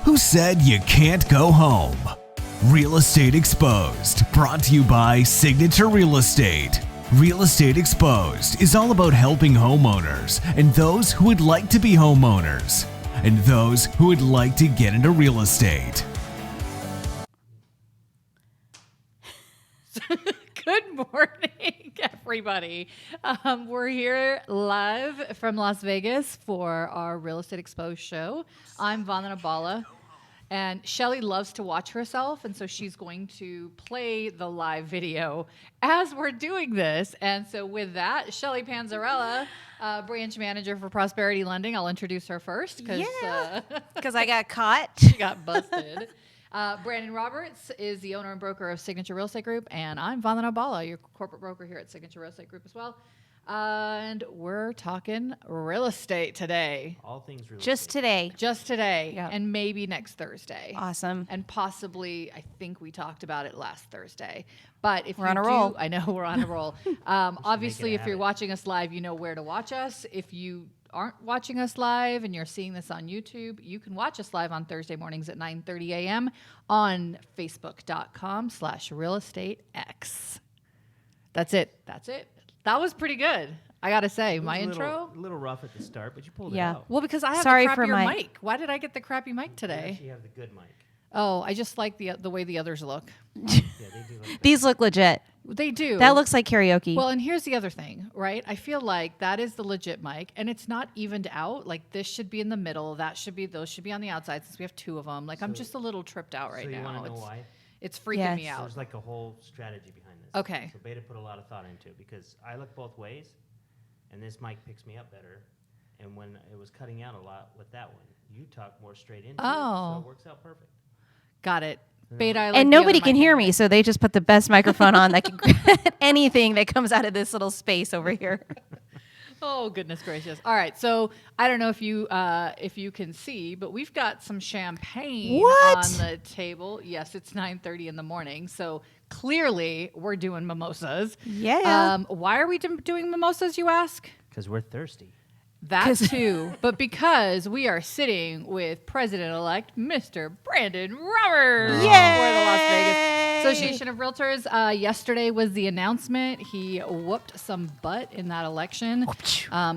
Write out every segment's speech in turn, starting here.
Who said you can't go home? Real Estate Exposed, brought to you by Signature Real Estate. Real Estate Exposed is all about helping homeowners and those who would like to be homeowners and those who would like to get into real estate. Good morning, everybody. We're here live from Las Vegas for our Real Estate Exposed show. I'm Vandana Bala, and Shelly loves to watch herself, and so she's going to play the live video as we're doing this. And so with that, Shelly Panzarella, branch manager for Prosperity Lending. I'll introduce her first because I got caught. She got busted. Brandon Roberts is the owner and broker of Signature Real Estate Group, and I'm Vandana Bala, your corporate broker here at Signature Real Estate Group as well. And we're talking real estate today. All things real Just estate. today. Yep. And maybe next Thursday. Awesome. And possibly, I think we talked about it last Thursday. But if we're on a roll. I know we're on a roll. Obviously, if you're habit. watching us live, you know where to watch us. If you aren't watching us live and you're seeing this on YouTube, you can watch us live on Thursday mornings at 9:30 a.m. on facebook.com/realestatex. That's it. That was pretty good. I got to say, my intro. A little rough at the start, but you pulled Yeah. it out. Well, because I have Sorry the for crappier my- mic. Why did I get the crappy mic You today? actually have the good mic. Oh, I just like the way the others look. Yeah, they do like that. These look legit. They do. That looks like karaoke. Well, and here's the other thing, right? I feel like that is the legit mic, and it's not evened out. Like this should be in the middle. Those should be on the outside since we have two of them. Like I'm just a little tripped out right So you now. want to know why? It's freaking Yes. me out. There's like a whole strategy behind this. Okay. So Beta put a lot of thought into it because I look both ways, and this mic picks me up better. And when it was cutting out a lot with that one, you talk more straight into it, Oh. so it works out perfect. Got it. Beta. I like and the nobody other can mic hear anyway. me, so they just put the best microphone on that can grab anything that comes out of this little space over here. Oh, goodness gracious. All right. So I don't know if you can see, but we've got some champagne What? on the table. Yes, it's 9:30 in the morning. So clearly we're doing mimosas. Yeah. Why are we doing mimosas, you ask? Because we're thirsty. That too. But because we are sitting with President Elect Mr. Brandon Roberts for the Las Vegas Association of Realtors. Yesterday was the announcement. He whooped some butt in that election.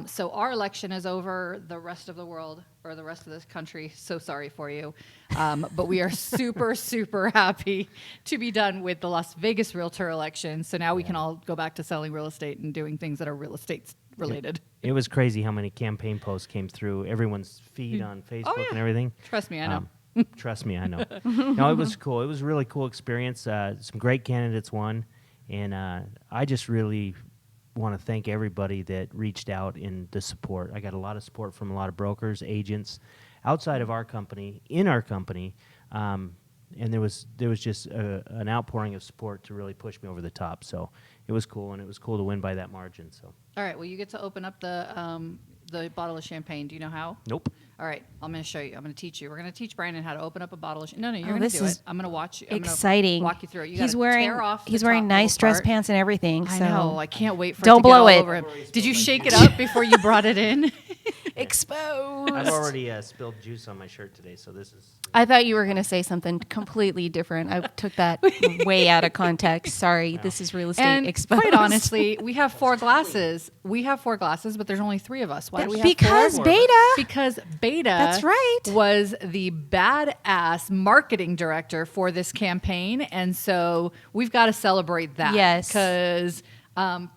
So our election is over. The rest of the world or the rest of this country, so sorry for you. But we are super, super happy to be done with the Las Vegas Realtor election. So now we can all go back to selling real estate and doing things that are real estate related. It was crazy how many campaign posts came through everyone's feed on Facebook and everything. Trust me, I know. Trust me, I know. No, it was cool. It was a really cool experience. Some great candidates won, and I just really want to thank everybody that reached out in the support. I got a lot of support from a lot of brokers, agents, outside of our company, in our company, and there was just an outpouring of support to really push me over the top. So it was cool, and it was cool to win by that margin. So. All right. Well, you get to open up the bottle of champagne. Do you know how? Nope. All right. I'm going to show you. I'm going to teach you. We're going to teach Brandon how to open up a bottle of champagne. No, you're Oh, going this to do is it. I'm going to watch you. I'm gonna Exciting. walk you through it. You he's gotta wearing tear off the he's wearing top nice little dress part. pants and everything. I so know. I can't wait for Don't it to blow get it. all over him. Did you shake it up before you brought it in? exposed. I've already spilled juice on my shirt today, so this is. I thought you were going to say something completely different. I took that way out of context. Sorry, this is real estate And exposed. quite honestly, we have 4 glasses. We have 4 glasses, but there's only 3 of us. Why do we have because 4? Beta. Because Beta That's right. was the badass marketing director for this campaign. And so we've got to celebrate that. Yes. Because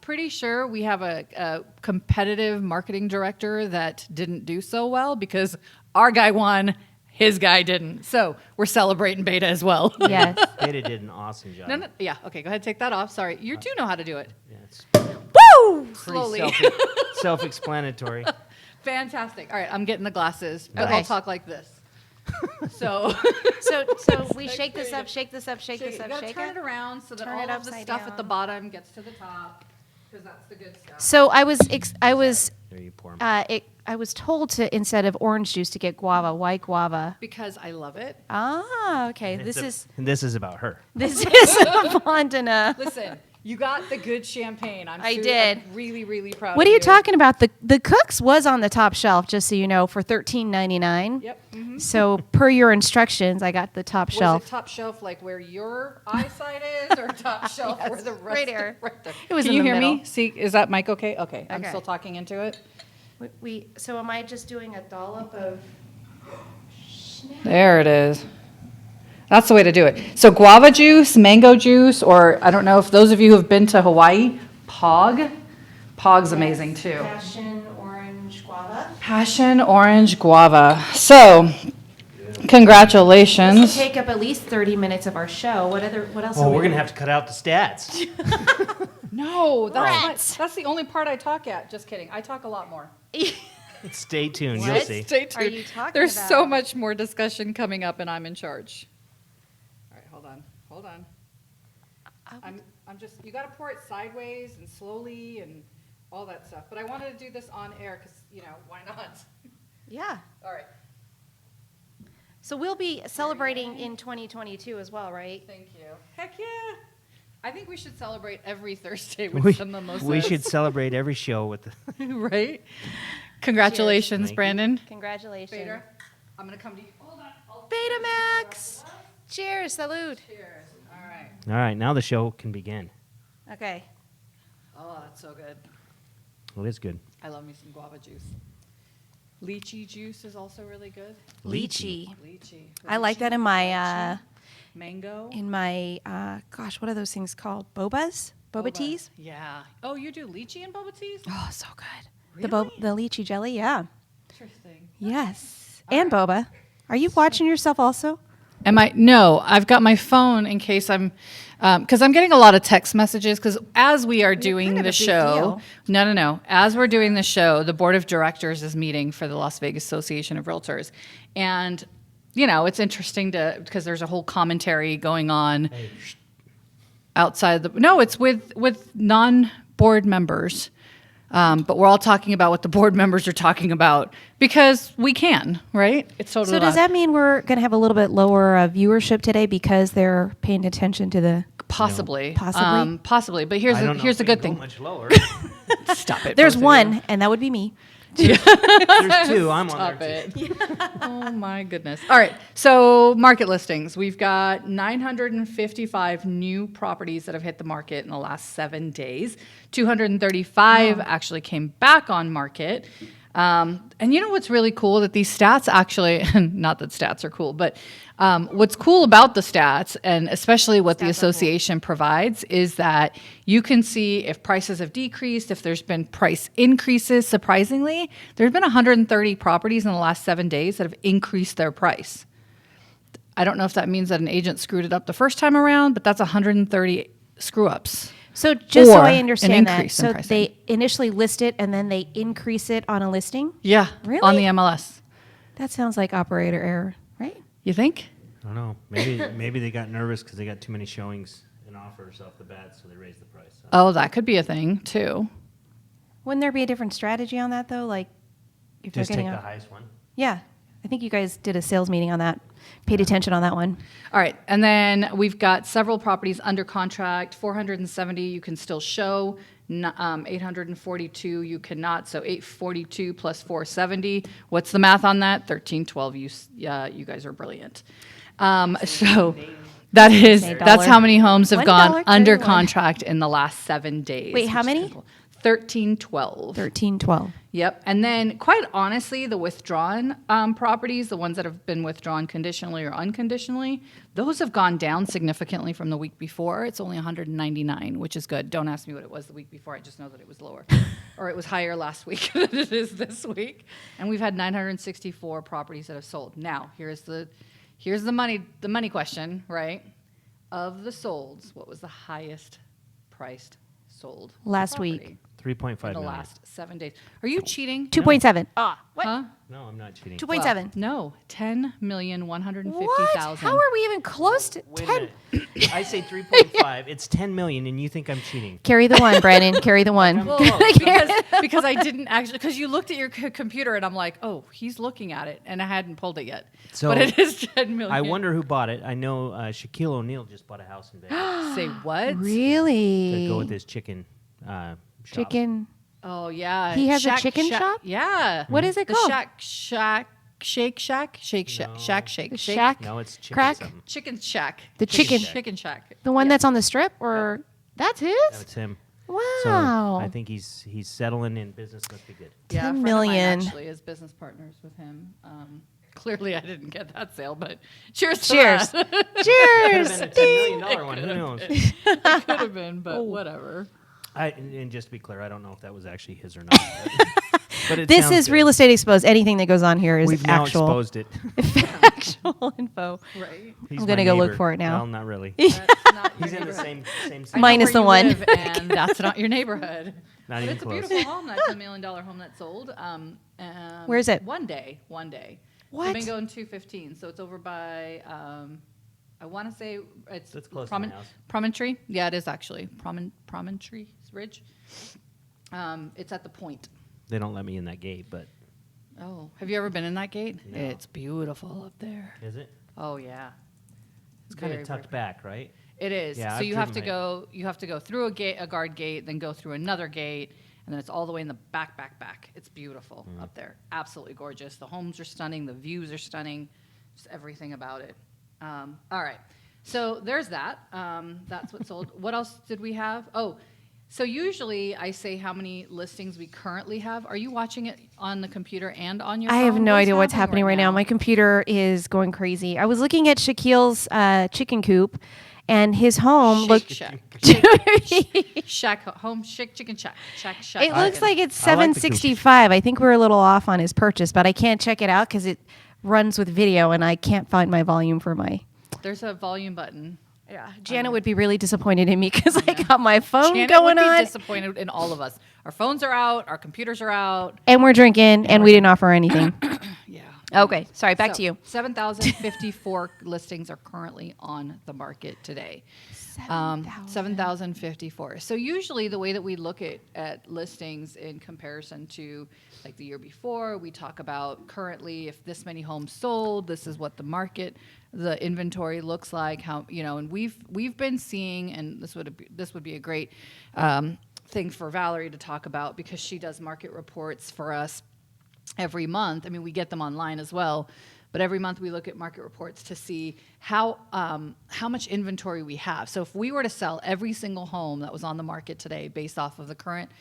pretty sure we have a competitive marketing director that didn't do so well because our guy won, his guy didn't. So we're celebrating Beta as well. Yes. Beta did an awesome job. No, yeah. Okay, go ahead. Take that off. Sorry. You do know how to do it. Yeah, it's Woo! pretty Slowly. self-explanatory. Fantastic. All right, I'm getting the glasses, but Okay. I'll talk like this. So So we shake this up, shake this up, shake you this up, gotta shake turn it. it around so that Turn all it of the upside stuff at the down. bottom gets to the top, because that's the good stuff. So I was There you pour 'em. I was told to, instead of orange juice, to get guava. Why guava? Because I love it. Ah, okay. And This is and this is about her. Vandana. Listen, You got the good champagne. I did. I'm really, really proud What of are you you. talking about? The Cooks was on the top shelf, just so you know, for $13.99. Yep. Mm-hmm. So per your instructions, I got the top Was shelf. it top shelf like where your eyesight is, or top shelf where the rest right here. right there? It was Can in you the hear me? middle. See, is that mic okay? Okay. I'm Okay. still talking into it. So am I just doing a dollop of? There it is. That's the way to do it. So guava juice, mango juice, or I don't know if those of you who have been to Hawaii, Pog. Pog's amazing too. Passion orange guava. Passion orange guava. So, congratulations. This will take up at least 30 minutes of our show. What else? Oh, we're going to have to cut out the stats. No, Rats. that's the only part I talk at. Just kidding. I talk a lot more. Stay tuned. You'll What? see. Stay tuned. Are you talking There's about? so much more discussion coming up, and I'm in charge. All right, hold on. I'm just. You got to pour it sideways and slowly and all that stuff. But I wanted to do this on air because why not? Yeah. All right. So we'll be celebrating in 2022 as well, right? Thank you. Heck yeah. I think we should celebrate every Thursday with some mimosas. We should celebrate every show with the. Right? Congratulations, Thank you. Brandon. Congratulations. Beta, I'm going to come to you. Hold on. Betamax. Cheers. Salute. Cheers. All right. All right, now the show can begin. Okay. Oh, that's so good. Well, it is good. I love me some guava juice. Lychee juice is also really good. Lychee. Lychee. I like that in my Mango. gosh, what are those things called? Bobas? Boba teas? Yeah. Oh, you do lychee and boba teas? Oh, so good. Really? The lychee jelly, yeah. Interesting. Yes. And boba. Are you watching yourself also? No, I've got my phone in case I'm, because I'm getting a lot of text messages. Because as we are doing kind of the a big show, deal. no, as we're doing the show, the board of directors is meeting for the Las Vegas Association of Realtors, and it's interesting because there's a whole commentary going on outside the. No, it's with non-board members. But we're all talking about what the board members are talking about because we can, right? It's totally. So does that mean we're going to have a little bit lower viewership today because they're paying attention to the? Possibly. Possibly? Possibly. But here's the good thing. Much lower. Stop it. There's one, and that would be me. There's two. I'm on Stop there too. it. Oh my goodness. All right. So market listings. We've got 955 new properties that have hit the market in the last 7 days. 235 actually came back on market. And you know what's really cool? That these stats actually, not that stats are cool, but what's cool about the stats, and especially what the association provides, is that you can see if prices have decreased, if there's been price increases. Surprisingly, there's been 130 properties in the last 7 days that have increased their price. I don't know if that means that an agent screwed it up the first time around, but that's 130 screw-ups. So just so Or I an understand that, increase in so pricing. they initially list it and then they increase it on a listing? Yeah, Really? on the MLS. That sounds like operator error, right? You think? I don't know. Maybe they got nervous because they got too many showings and offers off the bat, so they raised the price. Oh, that could be a thing too. Wouldn't there be a different strategy on that though? Like if Just they're take getting the a, highest one. yeah, I think you guys did a sales meeting on that. Paid attention on that one. All right, and then we've got several properties under contract. 470 you can still show. 842 you cannot. So 842 plus 470. What's the math on that? 1312. You guys are brilliant. So that's how many homes have gone under $1.31. contract in the last 7 days. Wait, how which is many? kind of cool. 1312. 1312. Yep. And then, quite honestly, the withdrawn properties, the ones that have been withdrawn conditionally or unconditionally, those have gone down significantly from the week before. It's only 199, which is good. Don't ask me what it was the week before. I just know that it was lower. Or it was higher last week than it is this week. And we've had 964 properties that have sold. Now, here's the money question, right? Of the solds, what was the highest priced sold Last property? week. 3.5 In the million. last 7 days. Are you cheating? 2.7. Ah, what? Huh? No, I'm not cheating. 2.7. No, 10,150,000. What? How are we even close to Wait a 10? minute. I say 3.5. It's 10 million, and you think I'm cheating. Carry the one, Brandon. Carry the one. Well, because I didn't actually, because you looked at your computer and I'm like, oh, he's looking at it, and I hadn't pulled it yet. So but it is 10 million. I wonder who bought it. I know Shaquille O'Neal just bought a house in Vegas Say what? Really? to go with his chicken shop. Chicken. Oh yeah. He has a chicken shop? Yeah. What is it The called? Shake Shack. The Shack? No, it's chicken Crack? something. Chicken Shack. The chicken. Chicken Shack. The one that's on the strip, or that's his? That's him. Wow. So I think he's settling in business. Must be good. Yeah, 10 a friend of mine million. actually is business partners with him. Clearly, I didn't get that sale, but cheers. To Cheers. that. Cheers. Could have been a $10 million one. Who knows? It could have been, but whatever. And just to be clear, I don't know if that was actually his or not. But it This sounds is good. Real Estate Exposed. Anything that goes on here is We've now actual, exposed it. actual info. Right. He's I'm my gonna go look neighbor. for it now. Well, not really. That's not your He's in the neighborhood. same I know Minus where the you one. live, and that's not your neighborhood. Not But even it's a close. beautiful home. That's $1 million home that sold. Where is it? One day. What? I've been going 215, so it's over by. I want to say it's That's close to my house. Promontory. Yeah, it is actually Promontory Ridge. It's at the point. They don't let me in that gate, but Oh, have you ever been in that gate? No. It's beautiful up there. is it? Oh yeah. It's kind Very, of tucked very- back, right? It is. Yeah, so I've you have to driven by go. You have to go through a guard gate, then go through another gate, and then it's all the way in the back. It's beautiful up there. Absolutely gorgeous. The homes are stunning. The views are stunning. Just everything about it. All right. So there's that. That's what sold. What else did we have? Oh, so usually I say how many listings we currently have. Are you watching it on the computer and on your I phone? have no What is idea what's happening right now. My computer is going crazy. I was looking at Shaquille's chicken coop, and his home looked. Shack home chicken shack. It looks like it's I like the coop. $765. I think we're a little off on his purchase, but I can't check it out because it runs with video, and I can't find my volume for my. There's a volume button. Yeah, Janet would be really disappointed in me because I got my phone Janet going would be on, disappointed in all of us. Our phones are out. Our computers are out. and we're drinking, and we didn't offer anything. Yeah. Okay, sorry. Back to you. 7,054 listings are currently on the market today. 7,054. So usually the way that we look at listings in comparison to like the year before, we talk about currently if this many homes sold, this is what the market, the inventory looks like, how, and we've been seeing, and this would be a great thing for Valerie to talk about because she does market reports for us every month. I mean, we get them online as well, but every month we look at market reports to see how much inventory we have. So if we were to sell every single home that was on the market today based off of the current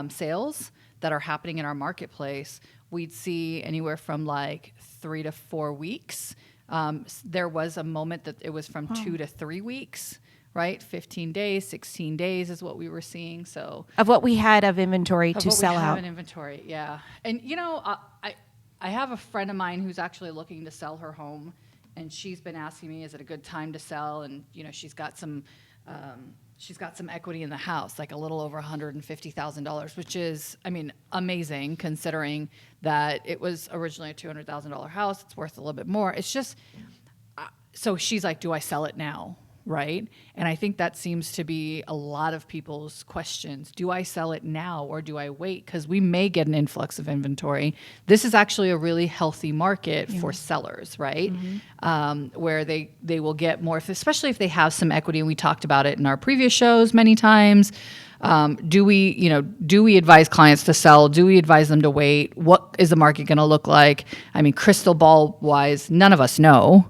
sales that are happening in our marketplace, we'd see anywhere from like 3 to 4 weeks. There was a moment that it was from 2 to 3 weeks, right? 15 days, 16 days is what we were seeing. So Of what we had of inventory to what sell we have out. in inventory, yeah. And I have a friend of mine who's actually looking to sell her home, and she's been asking me, is it a good time to sell? And she's got some equity in the house, like a little over $150,000, which is, amazing considering that it was originally a $200,000 house. It's worth a little bit more. It's just, so she's like, do I sell it now? Right? And I think that seems to be a lot of people's questions. Do I sell it now or do I wait? Because we may get an influx of inventory. This is actually a really healthy market for sellers, right? Where they will get more, especially if they have some equity. And we talked about it in our previous shows many times. Do we advise clients to sell? Do we advise them to wait? What is the market going to look like? Crystal ball wise, none of us know.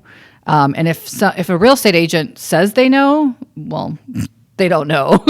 And if a real estate agent says they know, well, they don't know,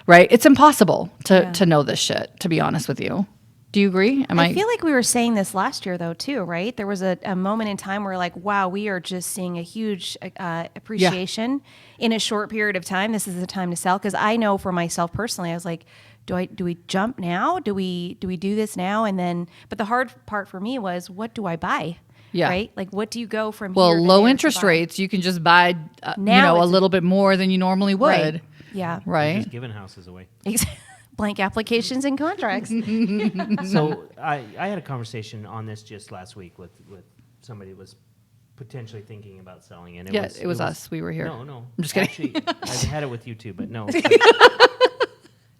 right? It's impossible to know this shit, to be honest with you. Do you agree? I feel like we were saying this last year, though, too, right? There was a moment in time where, like, wow, we are just seeing a huge appreciation in a short period of time. This is the time to sell. Because I know for myself personally, I was like, do we jump now? Do we do this now? And then, but the hard part for me was, what do I buy? Yeah. Right? Like, what do you go from here Well, to low there to interest buy? rates, you can just buy, Now a it's- little bit more than you normally would. Right. Yeah. Right. Just giving houses away. Blank applications and contracts. So I had a conversation on this just last week with somebody that was potentially thinking about selling it. It was us. We were here. No, I'm just kidding. Actually, I've had it with you too, but no.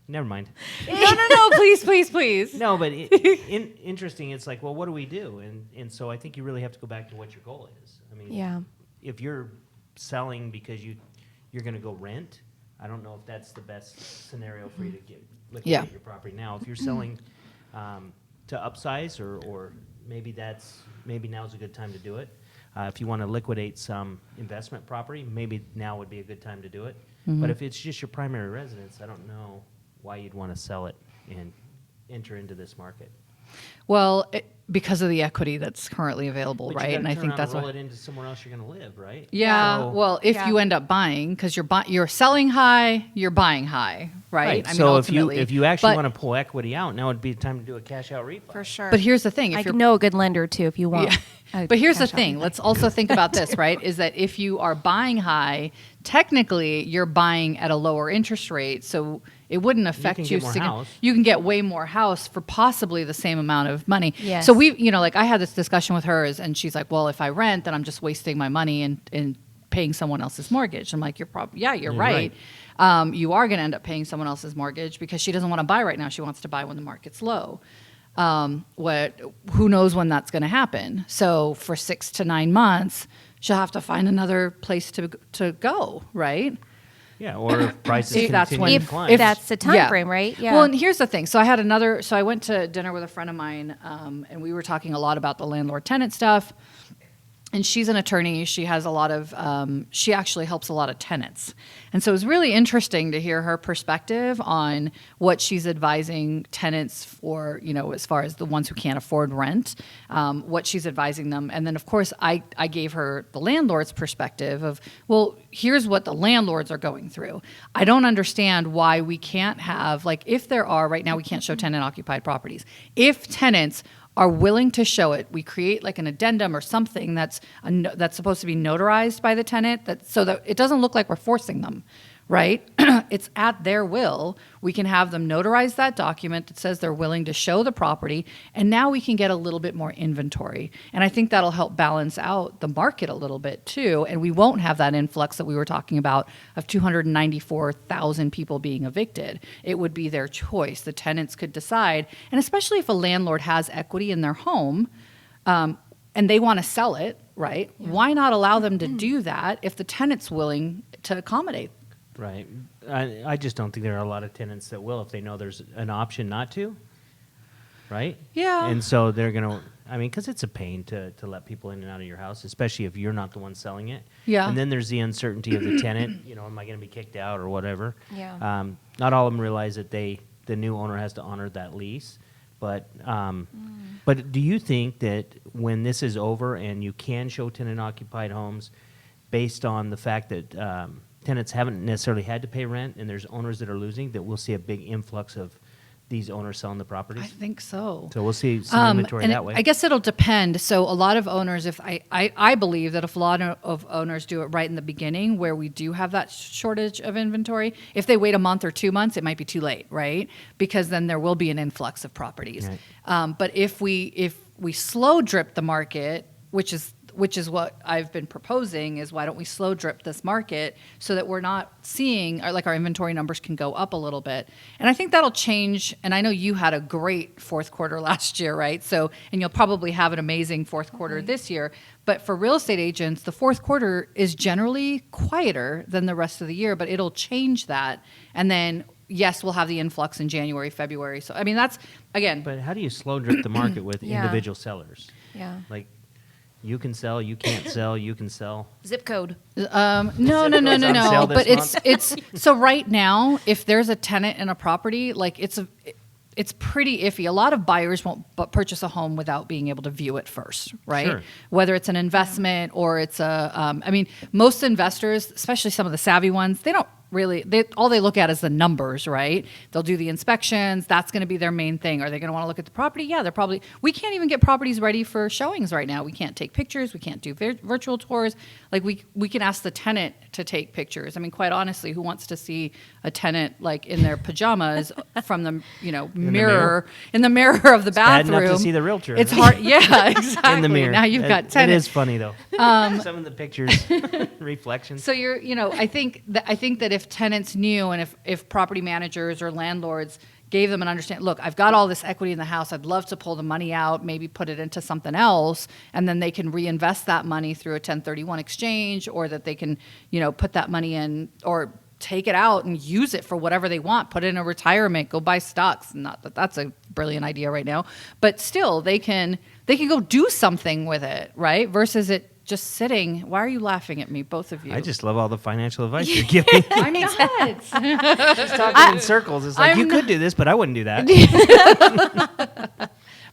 Never mind. No, please. No, but interesting. It's like, well, what do we do? And so I think you really have to go back to what your goal is. I mean, if you're selling because you're going to go rent, I don't know if that's the best scenario for you to liquidate your property now. If you're selling to upsize, or maybe now's a good time to do it. If you want to liquidate some investment property, maybe now would be a good time to do it. But if it's just your primary residence, I don't know why you'd want to sell it and enter into this market. Well, because of the equity that's currently available, But right? And I think that's roll it into somewhere else you're going to live, right? Yeah. So, well, if you end up buying, because you're selling high, you're buying high, right? I mean, so ultimately, if you actually want to pull equity out, now would be the time to do a cash out refi. For sure. But here's the thing: I know a good lender too if you want. Yeah. But here's the thing: let's also think about this, right? Is that if you are buying high, technically you're buying at a lower interest rate, so it wouldn't affect you. You can get way more house for possibly the same amount of money. Yes. So like I had this discussion with her, and she's like, "Well, if I rent, then I'm just wasting my money and paying someone else's mortgage." I'm like, "You're right. You are going to end up paying someone else's mortgage because she doesn't want to buy right now. She wants to buy when the market's low. Who knows when that's going to happen? So for 6 to 9 months, she'll have to find another place to go, right?" Yeah, or if prices If that's continue when- to climb. If that's the time frame, right? Well, and here's the thing. So I went to dinner with a friend of mine, and we were talking a lot about the landlord-tenant stuff. And she's an attorney. She has a lot of, she actually helps a lot of tenants. And so it was really interesting to hear her perspective on what she's advising tenants for, as far as the ones who can't afford rent, what she's advising them. And then, of course, I gave her the landlord's perspective of, well, here's what the landlords are going through. I don't understand why we can't have, if there are, right now we can't show tenant-occupied properties. If tenants are willing to show it, we create an addendum or something that's supposed to be notarized by the tenant, so that it doesn't look like we're forcing them, right? It's at their will. We can have them notarize that document that says they're willing to show the property, and now we can get a little bit more inventory. And I think that'll help balance out the market a little bit too, and we won't have that influx that we were talking about of 294,000 people being evicted. It would be their choice. The tenants could decide, and especially if a landlord has equity in their home, and they want to sell it, right? Yeah. Why not allow them to do that if the tenant's willing to accommodate? Right. I just don't think there are a lot of tenants that will if they know there's an option not to. Right? Yeah. And so they're going to, because it's a pain to let people in and out of your house, especially if you're not the one selling it. Yeah. And then there's the uncertainty of the tenant, am I going to be kicked out or whatever? Yeah. Not all of them realize that the new owner has to honor that lease. But do you think that when this is over and you can show tenant-occupied homes based on the fact that tenants haven't necessarily had to pay rent and there's owners that are losing, that we'll see a big influx of these owners selling the properties? I think so. So we'll see some inventory that way. I guess it'll depend. So a lot of owners, I believe that if a lot of owners do it right in the beginning where we do have that shortage of inventory, if they wait a month or 2 months, it might be too late, right? Because then there will be an influx of properties. Right. But if we slow drip the market, which is what I've been proposing, is why don't we slow drip this market so that we're not seeing, our inventory numbers can go up a little bit. And I think that'll change. And I know you had a great fourth quarter last year, right? So, and you'll probably have an amazing fourth quarter this year. But for real estate agents, the fourth quarter is generally quieter than the rest of the year, but it'll change that. And then, yes, we'll have the influx in January, February. So, that's, again. But how do you slow drip the market with individual sellers? Yeah. You can sell, you can't sell, you can sell. Zip code. No. But it's so right now, if there's a tenant in a property, it's pretty iffy. A lot of buyers won't purchase a home without being able to view it first, right? Sure. Whether it's an investment or it's most investors, especially some of the savvy ones, they don't really, all they look at is the numbers, right? They'll do the inspections. That's going to be their main thing. Are they going to want to look at the property? Yeah, they're probably, we can't even get properties ready for showings right now. We can't take pictures. We can't do virtual tours. Like we can ask the tenant to take pictures. I mean, quite honestly, who wants to see a tenant like in their pajamas from the, mirror in the mirror of the bathroom? Bad enough to see the realtor. It's hard. Yeah, exactly. In the mirror. Now you've got tenants. It is funny though. Some of the pictures, reflections. So I think that if tenants knew, and if property managers or landlords gave them an understanding, look, I've got all this equity in the house. I'd love to pull the money out, maybe put it into something else, and then they can reinvest that money through a 1031 exchange, or that they can, put that money in or take it out and use it for whatever they want, put it in a retirement, go buy stocks. Not that that's a brilliant idea right now, but still they can go do something with it, right? Versus it just sitting. Why are you laughing at me, both of you? I just love all the financial advice you're giving. I mean, Just talking in circles. It's like, you could do this, but I wouldn't do that.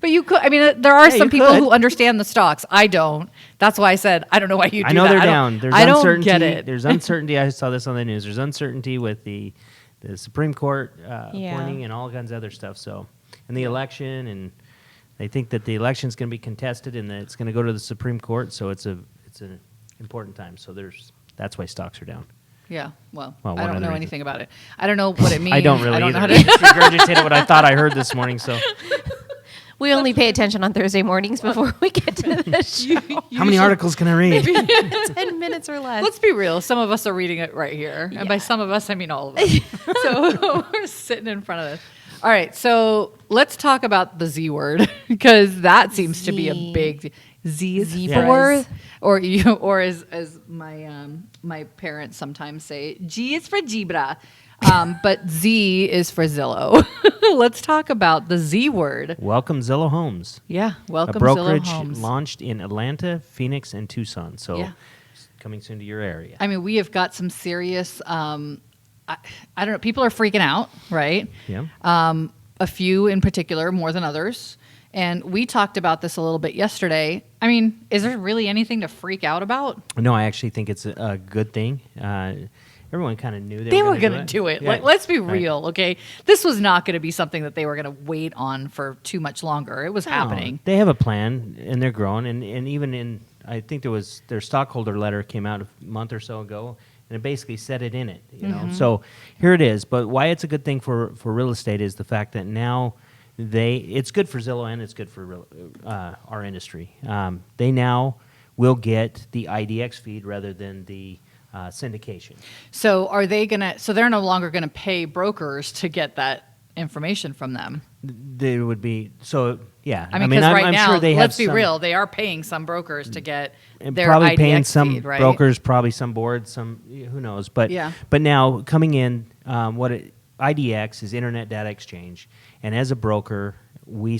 But you could. I mean, there are some people could. who understand the stocks. I don't. That's why I said I don't know why you do that. I know they're down. There's I uncertainty. don't get it. There's uncertainty. I saw this on the news. There's uncertainty with the Supreme Court appointing and all kinds of other stuff. So, and the election, and they think that the election's going to be contested and that it's going to go to the Supreme Court. So it's an important time. So that's why stocks are down. Yeah. Well one I don't other know reason. anything about it. I don't know what it means. I don't really know either. how I to just regurgitated what I thought I heard this morning. So, We only pay attention on Thursday mornings before we get to the show. how many articles can I read? 10 minutes or less. Let's be real. Some of us are reading it right here. And by some of us, I mean all of us. So we're sitting in front of this. All right. So let's talk about the Z word, because that seems to be a big Z is Zebras. for, or as my parents sometimes say, G is for Zebra. But Z is for Zillow. Let's talk about the Z word. Welcome Zillow Homes. Yeah, welcome A brokerage Zillow Homes. launched in Atlanta, Phoenix, and Tucson. So Yeah. coming soon to your area. I mean, we have got some serious, I don't know, people are freaking out, right? Yeah. A few in particular, more than others. And we talked about this a little bit yesterday. I mean, is there really anything to freak out about? No, I actually think it's a good thing. Everyone kind of knew They were going to do it. Yeah. Like, let's be Right. real, okay? This was not going to be something that they were going to wait on for too much longer. It was happening. They have a plan, and they're growing. And even I think their stockholder letter came out a month or so ago, and it basically said it in it. So here it is. But why it's a good thing for real estate is the fact that now it's good for Zillow and it's good for our industry. They now will get the IDX feed rather than the syndication. So are they gonna? So they're no longer gonna pay brokers to get that information from them. They would be yeah. I mean, because right I'm now, sure they let's have be real, they are paying some brokers to get and their probably IDX paying some feed, right? brokers, probably some boards, some who knows. But Yeah. But now coming in, IDX is Internet Data Exchange, and as a broker, we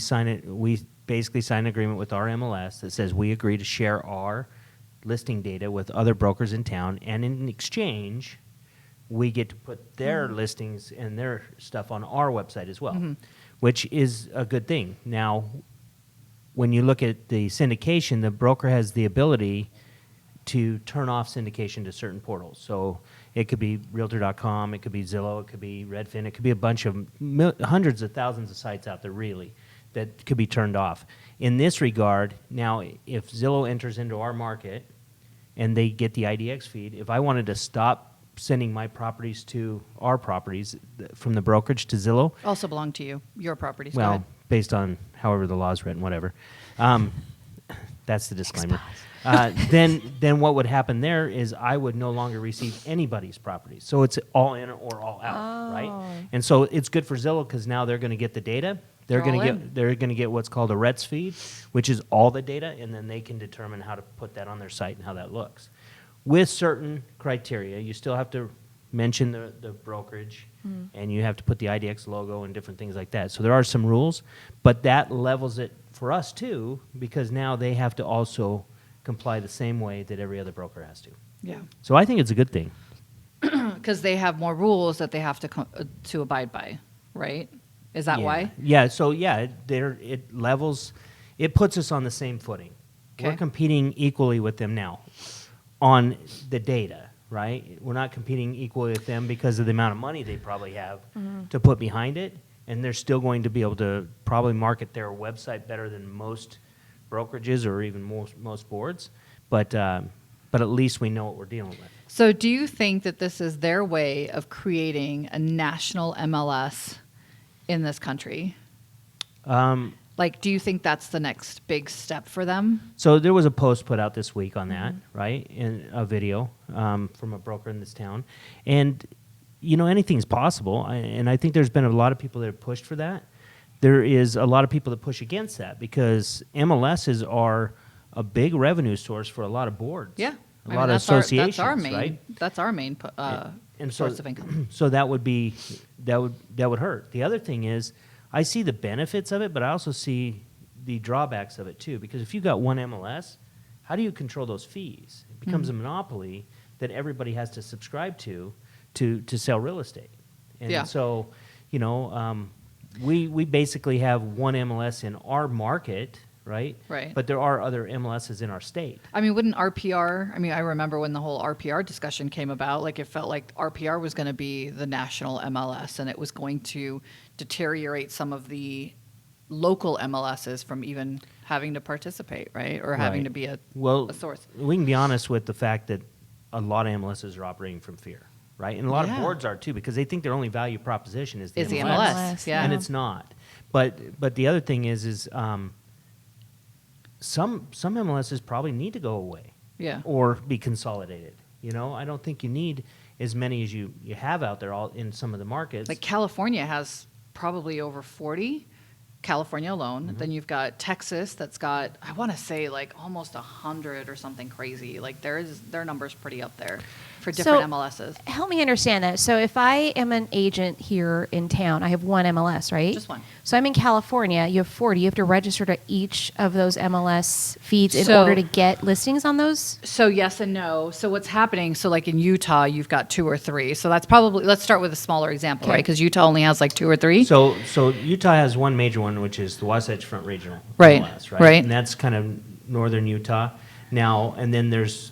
basically sign an agreement with our MLS that says we agree to share our listing data with other brokers in town, and in exchange, we get to put their listings and their stuff on our website as well, which is a good thing. Now, when you look at the syndication, the broker has the ability to turn off syndication to certain portals. So it could be Realtor.com, it could be Zillow, it could be Redfin, it could be a bunch of hundreds of thousands of sites out there, really, that could be turned off. In this regard, now, if Zillow enters into our market and they get the IDX feed, if I wanted to stop sending my properties to our properties from the brokerage to Zillow, Also belong to you, your properties. Go well, ahead. based on however the law's written, whatever. That's the disclaimer. Then what would happen there is I would no longer receive anybody's properties. So it's all in or all out, right? And so it's good for Zillow because now they're going to get the data. They're They're all going to get what's called a RETS feed, which is all the data, and then they can determine how to put that on their site and how that looks. With certain criteria, you still have to mention the brokerage, and you have to put the IDX logo and different things like that. So there are some rules, but that levels it for us too, because now they have to also comply the same way that every other broker has to. Yeah. So I think it's a good thing. Because they have more rules that they have to abide by, right? Is that why? Yeah. So yeah, it levels. It puts us on the same footing. Okay. We're competing equally with them now on the data, right? We're not competing equally with them because of the amount of money they probably have to put behind it, and they're still going to be able to probably market their website better than most brokerages or even most boards. But at least we know what we're dealing with. So do you think that this is their way of creating a national MLS in this country? Like, do you think that's the next big step for them? So there was a post put out this week on that, right? In a video from a broker in this town. And, anything's possible. And I think there's been a lot of people that have pushed for that. There is a lot of people that push against that because MLSs are a big revenue source for a lot of boards. Yeah. A lot of associations, right? That's our main source of income. So that would hurt. The other thing is, I see the benefits of it, but I also see the drawbacks of it too. Because if you've got one MLS, how do you control those fees? It becomes a monopoly that everybody has to subscribe to sell real estate. And so, we basically have one MLS in our market, right? Right. But there are other MLSs in our state. I mean, wouldn't RPR, I remember when the whole RPR discussion came about, like it felt like RPR was going to be the national MLS and it was going to deteriorate some of the local MLSs from even having to participate, right? Or having to be a source. We can be honest with the fact that a lot of MLSs are operating from fear, right? And a lot of boards are too because they think their only value proposition is the MLS. Yeah. And it's not. But the other thing is some MLSs probably need to go away, or be consolidated. I don't think you need as many as you have out there all in some of the markets. Like California has probably over 40, California alone. Then you've got Texas that's got, I want to say like almost 100 or something crazy. Like their number's pretty up there for different MLSs. Help me understand that. So if I am an agent here in town, I have one MLS, right? Just one. So I'm in California. You have 40. You have to register to each of those MLS feeds in order to get listings on those? So yes and no. So what's happening, so like in Utah, you've got 2 or 3. So that's probably, let's start with a smaller example, right? Because Utah only has like 2 or 3. So Utah has one major one, which is the Wasatch Front Regional MLS, right? Right. And that's kind of northern Utah. Now, and then there's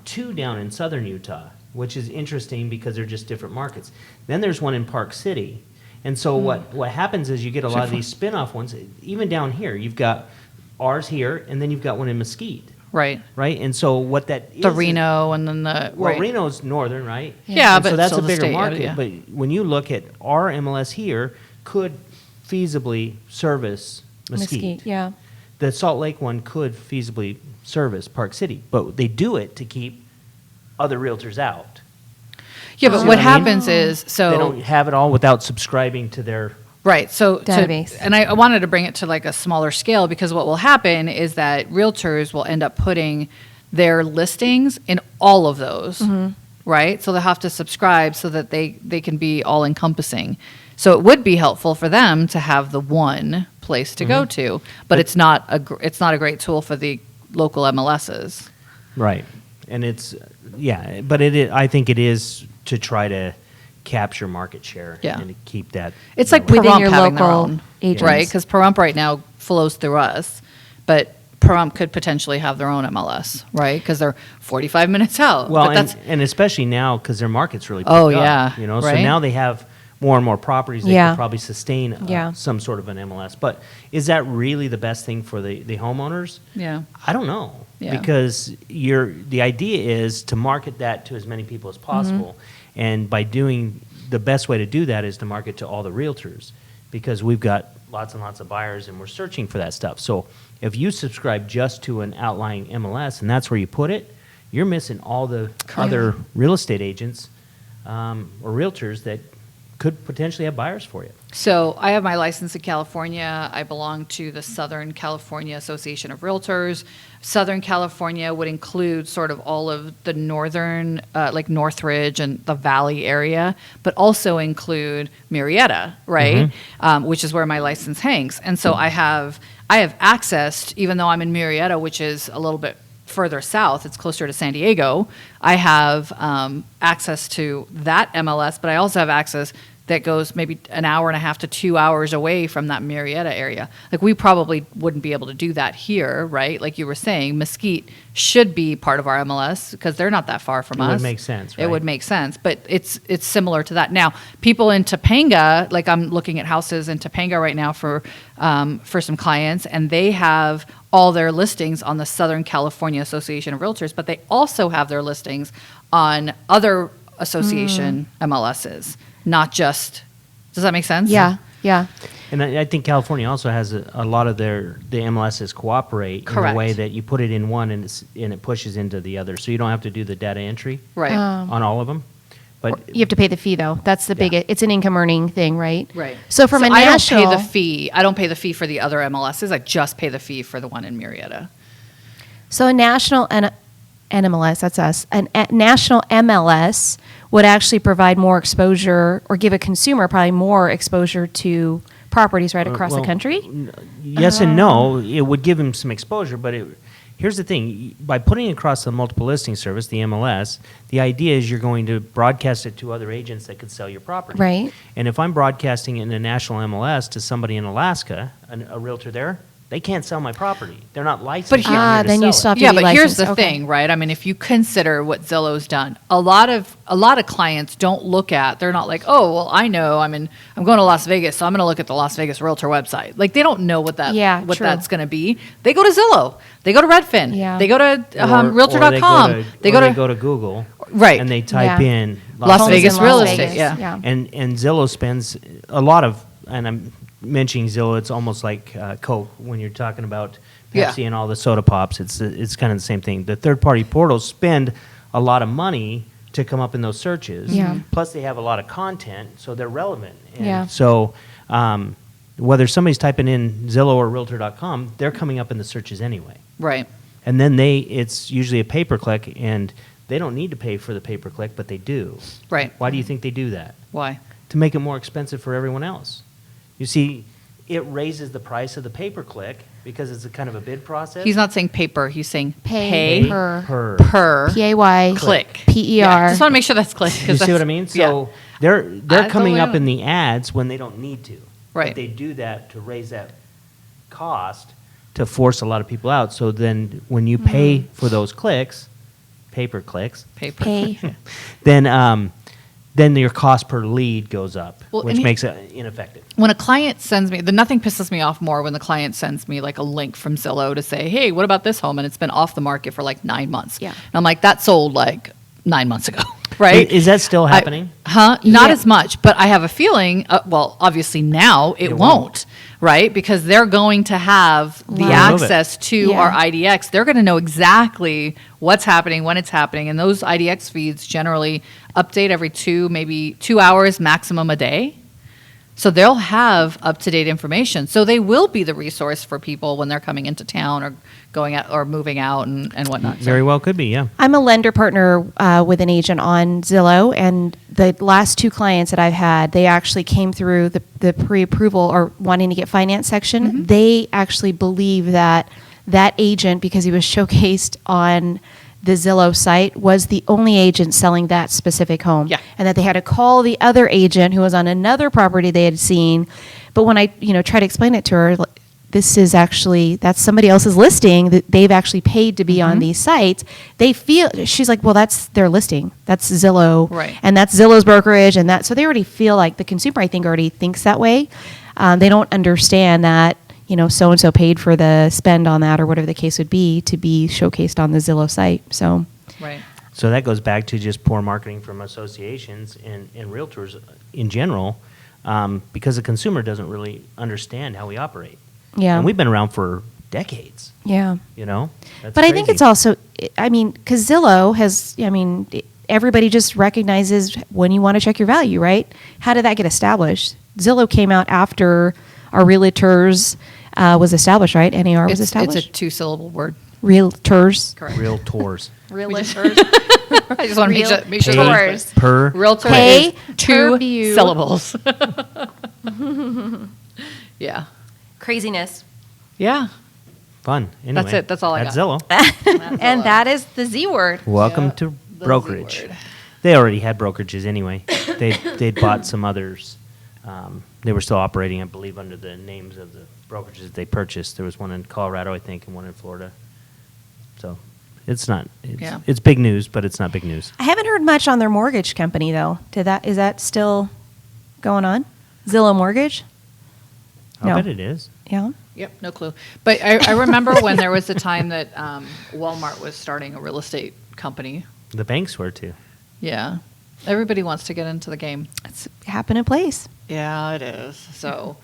2 down in southern Utah, which is interesting because they're just different markets. Then there's one in Park City. And so what happens is you get a lot of these spin-off ones. Even down here, you've got ours here, and then you've got one in Mesquite. Right. Right? And so what that is... The Reno and then the... Well, Reno's northern, right? Yeah, but so that's still a the bigger state, market. yeah. But when you look at our MLS here, could feasibly service Mesquite. Yeah. The Salt Lake one could feasibly service Park City, but they do it to keep other realtors out. Yeah, but what happens is, so... They don't have it all without subscribing to their... Right. So, database. And I wanted to bring it to like a smaller scale because what will happen is that realtors will end up putting their listings in all of those, right? So they'll have to subscribe so that they can be all encompassing. So it would be helpful for them to have the one place to go to, but it's not a great tool for the local MLSs. Right. And it's, but I think it is to try to capture market share and to keep that. It's like within Pahrump your having their local own, agents. right? Because Pahrump right now flows through us, but Pahrump could potentially have their own MLS, right? Because they're 45 minutes out. Well, but and especially now because their market's really picked Oh, up, yeah, So right? now they have more and more properties that can probably sustain some sort of an MLS. But is that really the best thing for the homeowners? Yeah. I don't know. Yeah. Because the idea is to market that to as many people as possible. And by doing, the best way to do that is to market to all the realtors because we've got lots and lots of buyers and we're searching for that stuff. So if you subscribe just to an outlying MLS and that's where you put it, you're missing all the other real estate agents or realtors that could potentially have buyers for you. So I have my license in California. I belong to the Southern California Association of Realtors. Southern California would include sort of all of the northern, like Northridge and the Valley area, but also include Murrieta, right? Which is where my license hangs. And so I have access, even though I'm in Murrieta, which is a little bit further south, it's closer to San Diego, I have access to that MLS, but I also have access that goes maybe an hour and a half to 2 hours away from that Marietta area. Like, we probably wouldn't be able to do that here, right? Like you were saying, Mesquite should be part of our MLS because they're not that far from us. It would make sense, right? It would make sense, but it's similar to that. Now, people in Topanga, like I'm looking at houses in Topanga right now for some clients, and they have all their listings on the Southern California Association of Realtors, but they also have their listings on other association MLSs, not just. Does that make sense? Yeah. Yeah. And I think California also has a lot of the MLSs cooperate in Correct. a way that you put it in one and it pushes into the other, so you don't have to do the data entry Right. on all of them. But You have to pay the fee though. That's the big. It's an income earning thing, right? Right. So from a I national, don't pay the fee. I don't pay the fee for the other MLSs. I just pay the fee for the one in Marietta. So a national and NMLS, that's us. A national MLS would actually provide more exposure or give a consumer probably more exposure to properties right across the country. Yes and no. It would give them some exposure, but here's the thing. By putting it across the multiple listing service, the MLS, the idea is you're going to broadcast it to other agents that could sell your property. Right. And if I'm broadcasting it in a national MLS to somebody in Alaska, a realtor there, they can't sell my property. They're not licensed. But here- down here to then you sell stop. it. Yeah, be but here's licensed. the Okay. thing, right? I mean, if you consider what Zillow's done, a lot of clients don't look at. They're not like, oh, well, I know. I mean, I'm going to Las Vegas, so I'm going to look at the Las Vegas Realtor website. Like, they don't know what Yeah, true. that's going to be. They go to Zillow. They go to Redfin. Yeah. They go to Or Realtor.com. they go to Google. Right. And they type Yeah. in Las Homes Vegas in real Las estate. Vegas. Yeah. And Zillow spends a lot of, and I'm mentioning Zillow, it's almost like Coke when you're talking about Pepsi Yeah. and all the soda pops. It's kind of the same thing. The third-party portals spend a lot of money to come up in those searches. Yeah. Plus, they have a lot of content, so they're relevant. And Yeah. so whether somebody's typing in Zillow or Realtor.com, they're coming up in the searches anyway. Right. And then it's usually a pay-per-click, and they don't need to pay for the pay-per-click, but they do. Right. Why do you think they do that? Why? To make it more expensive for everyone else. You see, it raises the price of the pay-per-click because it's a kind of a bid process. He's not saying paper. He's saying Pay pay per per PAY click. PER. Yeah, just want to make sure that's click. You see what I mean? So they're I coming totally up know. in the ads when they don't need to. Right. But they do that to raise that cost to force a lot of people out. So then when you pay for those clicks, pay-per-clicks, paper. Pay. then your cost per lead goes up, Well, which and makes it ineffective. When a client sends me, nothing pisses me off more when the client sends me like a link from Zillow to say, hey, what about this home? And it's been off the market for like 9 months. Yeah. And I'm like, that sold like 9 months ago, right? Is that still happening? Not Yeah. as much, but I have a feeling, well, obviously now it won't, right? Because they're going to have the Right. access to Yeah. our IDX. They're going to know exactly what's happening, when it's happening. And those IDX feeds generally update every maybe 2 hours maximum a day. So they'll have up-to-date information. So they will be the resource for people when they're coming into town or going out or moving out and whatnot. Very well could be, yeah. I'm a lender partner with an agent on Zillow, and the last 2 clients that I've had, they actually came through the pre-approval or wanting to get finance section. They actually believe that agent, because he was showcased on the Zillow site, was the only agent selling that specific home. Yeah. And that they had to call the other agent who was on another property they had seen. But when I, try to explain it to her, like, this is actually, that's somebody else's listing that they've actually paid to be on these sites. They feel, she's like, well, that's their listing. That's Zillow. Right. And that's Zillow's brokerage. And so they already feel like the consumer, I think, already thinks that way. They don't understand that, so-and-so paid for the spend on that or whatever the case would be to be showcased on the Zillow site. So, Right. So that goes back to just poor marketing from associations and realtors in general, because the consumer doesn't really understand how we operate. yeah. And we've been around for decades, Yeah. That's But I think crazy. it's also, because Zillow has, everybody just recognizes when you want to check your value, right? How did that get established? Zillow came out after our realtors was established, right? NAR was It's established. a 2-syllable word. Realtors. Correct. Realtors. Realtors. I just want to make sure Pay Realtors. per Realtor Pay is per 2 view. syllables. Yeah. Craziness. Yeah. fun. Anyway, That's it. That's all I that's got. Zillow. And that is the Z word. Welcome Yeah, to the Z brokerage. word. they already had brokerages anyway. They'd bought some others. They were still operating, I believe, under the names of the brokerages that they purchased. There was one in Colorado, I think, and one in Florida. So it's not. It's big news, but it's not big news. I haven't heard much on their mortgage company though. Is that still going on? Zillow Mortgage? I bet it is. Yeah. Yep, no clue. But I remember when there was a time that Walmart was starting a real estate company. The banks were too. Yeah. Everybody wants to get into the game. It's happened in place. Yeah, it is. So,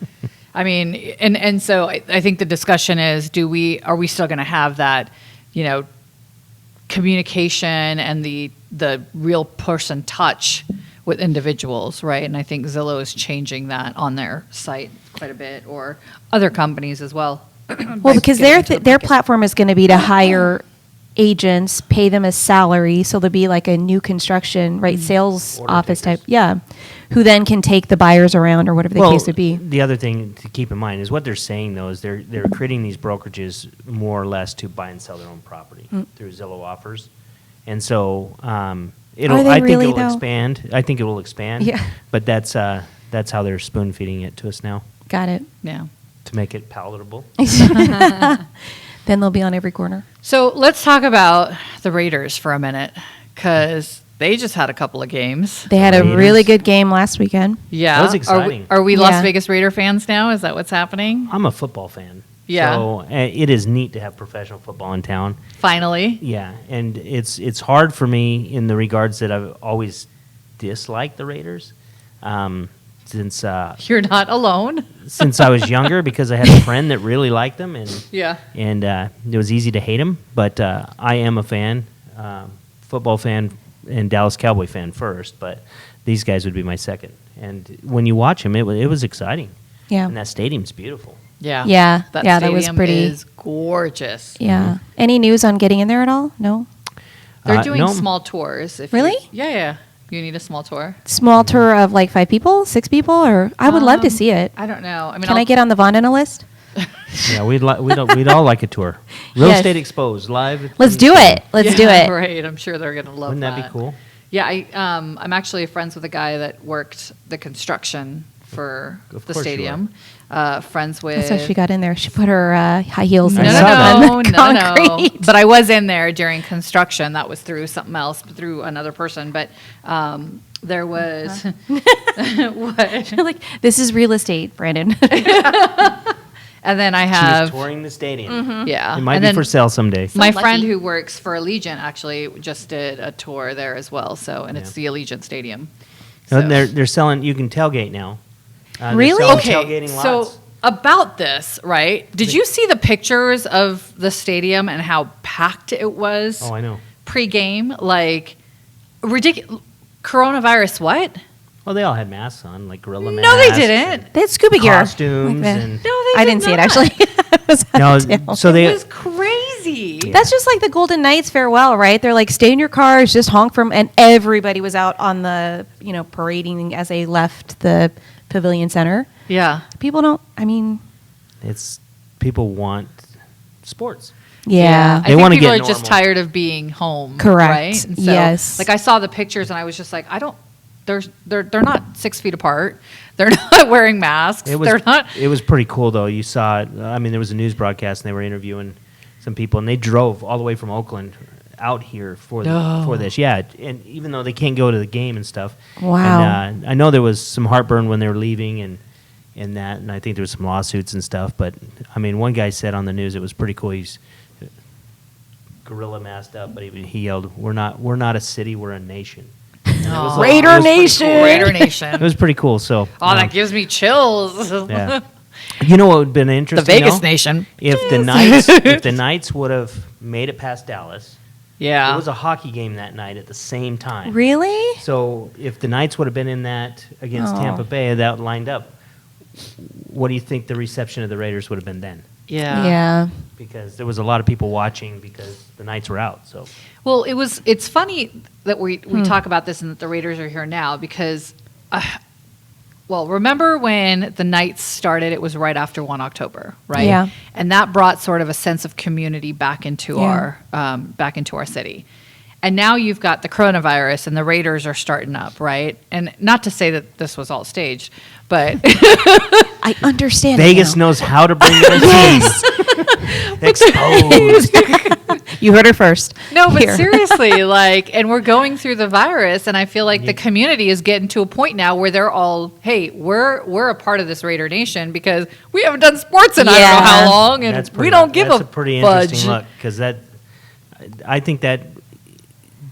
I mean, and so I think the discussion is, are we still going to have that, communication and the real person touch with individuals, right? And I think Zillow is changing that on their site quite a bit, or other companies as well. Well, because their platform is going to be to hire agents, pay them a salary, so there'll be like a new construction, right, sales Order office takers. type, who then can take the buyers around or whatever the case would be. The other thing to keep in mind is what they're saying, though, is they're creating these brokerages more or less to buy and sell their own property through Zillow offers. And so I think it'll expand. I think it will expand. Yeah. But that's how they're spoon feeding it to us now, Got it. Yeah. to make it palatable. Then they'll be on every corner. So let's talk about the Raiders for a minute, because they just had a couple of games. They had a Raiders. really good game last weekend. Yeah. That was exciting. Are we Yeah. Las Vegas Raider fans now? Is that what's happening? I'm a football fan. Yeah. So it is neat to have professional football in town. Finally. Yeah, and it's hard for me in the regards that I've always disliked the Raiders, since You're not alone. since I was younger, because I had a friend that really liked them, and Yeah. it was easy to hate them. But I am a fan, football fan, and Dallas Cowboy fan first. But these guys would be my second. And when you watch them, it was exciting. Yeah. And that stadium's beautiful. Yeah. Yeah. That Yeah, that was stadium pretty- is gorgeous. Yeah. Any news on getting in there at all? No? They're doing no. small tours. Really? Yeah. You need a small tour? Small tour of like 5 people, 6 people? Or I would love to see it. I don't know. I mean, Can I get on the Vondana list? Yeah, we'd all like a tour. Real Yes. Estate Exposed live. Let's do it. Let's do it. Right. I'm sure they're going to love Wouldn't that be that. cool? Yeah. I'm actually friends with a guy that worked the construction for Of the course you stadium. Friends with. That's why she got in there. She put her high heels I on saw the no. concrete. But I was in there during construction. That was through something else, through another person. But there was what? You're like, this is real estate, Brandon. And then I She was have touring the stadium. yeah. It might and be then for sale someday. my So friend lucky. who works for Allegiant actually just did a tour there as well. So and it's the Allegiant Stadium. And they're selling. You can tailgate now. They're Really? selling Okay, Tailgating so lots. about this, right? Did you see the pictures of the stadium and how packed it was? Oh, I know. Pre-game, like ridiculous. Coronavirus, what? Well, they all had masks on, like gorilla masks. No, they didn't. They had scuba gear. Costumes Like that. and No, they I did didn't see it not. actually. It was out no. of town. So It they. was crazy. That's just like the Golden Knights farewell, right? They're like, stay in your cars, just honk from, and everybody was out on the, parading as they left the Pavilion Center. Yeah. People don't, I mean, It's people want sports. yeah. I They think wanna people get are just normal. tired of being home. Correct. Right? And so, Yes. Like I saw the pictures and I was just like, they're not 6 feet apart. They're not wearing masks. They're not. It was pretty cool though. You saw it. I mean, there was a news broadcast and they were interviewing some people, and they drove all the way from Oakland out here for this. Yeah, and even though they can't go to the game and stuff. Wow. And, I know there was some heartburn when they were leaving and that, and I think there was some lawsuits and stuff. But I mean, one guy said on the news it was pretty cool. He's gorilla masked up, but he yelled, "We're not a city, we're a nation." Oh. Raider it was pretty Nation. cool. Raider Nation. It was pretty cool. So Oh, that gives me chills. yeah. You know what would have been interesting? The Vegas though? Nation. If the Knights would have made it past Dallas, Yeah. it was a hockey game that night at the same time. Really? So if the Knights would have been in that against Oh. Tampa Bay, that lined up, what do you think the reception of the Raiders would have been then? Yeah. Because there was a lot of people watching because the Knights were out. So Well, it's funny that we talk about this and that the Raiders are here now because, remember when the Knights started? It was right after 1 October, right? Yeah. And that brought sort of a sense of community back into Yeah. our city. And now you've got the coronavirus and the Raiders are starting up, right? And not to say that this was all staged, but I understand. Vegas knows how to bring their teams. Exposed. You heard her first. no, but Here. seriously, like, and we're going through the virus, and I feel like the community is getting to a point now where they're all, hey, we're a part of this Raider Nation because we haven't done sports in I don't know how long, and we don't give that's a a pretty fudge. interesting look because I think that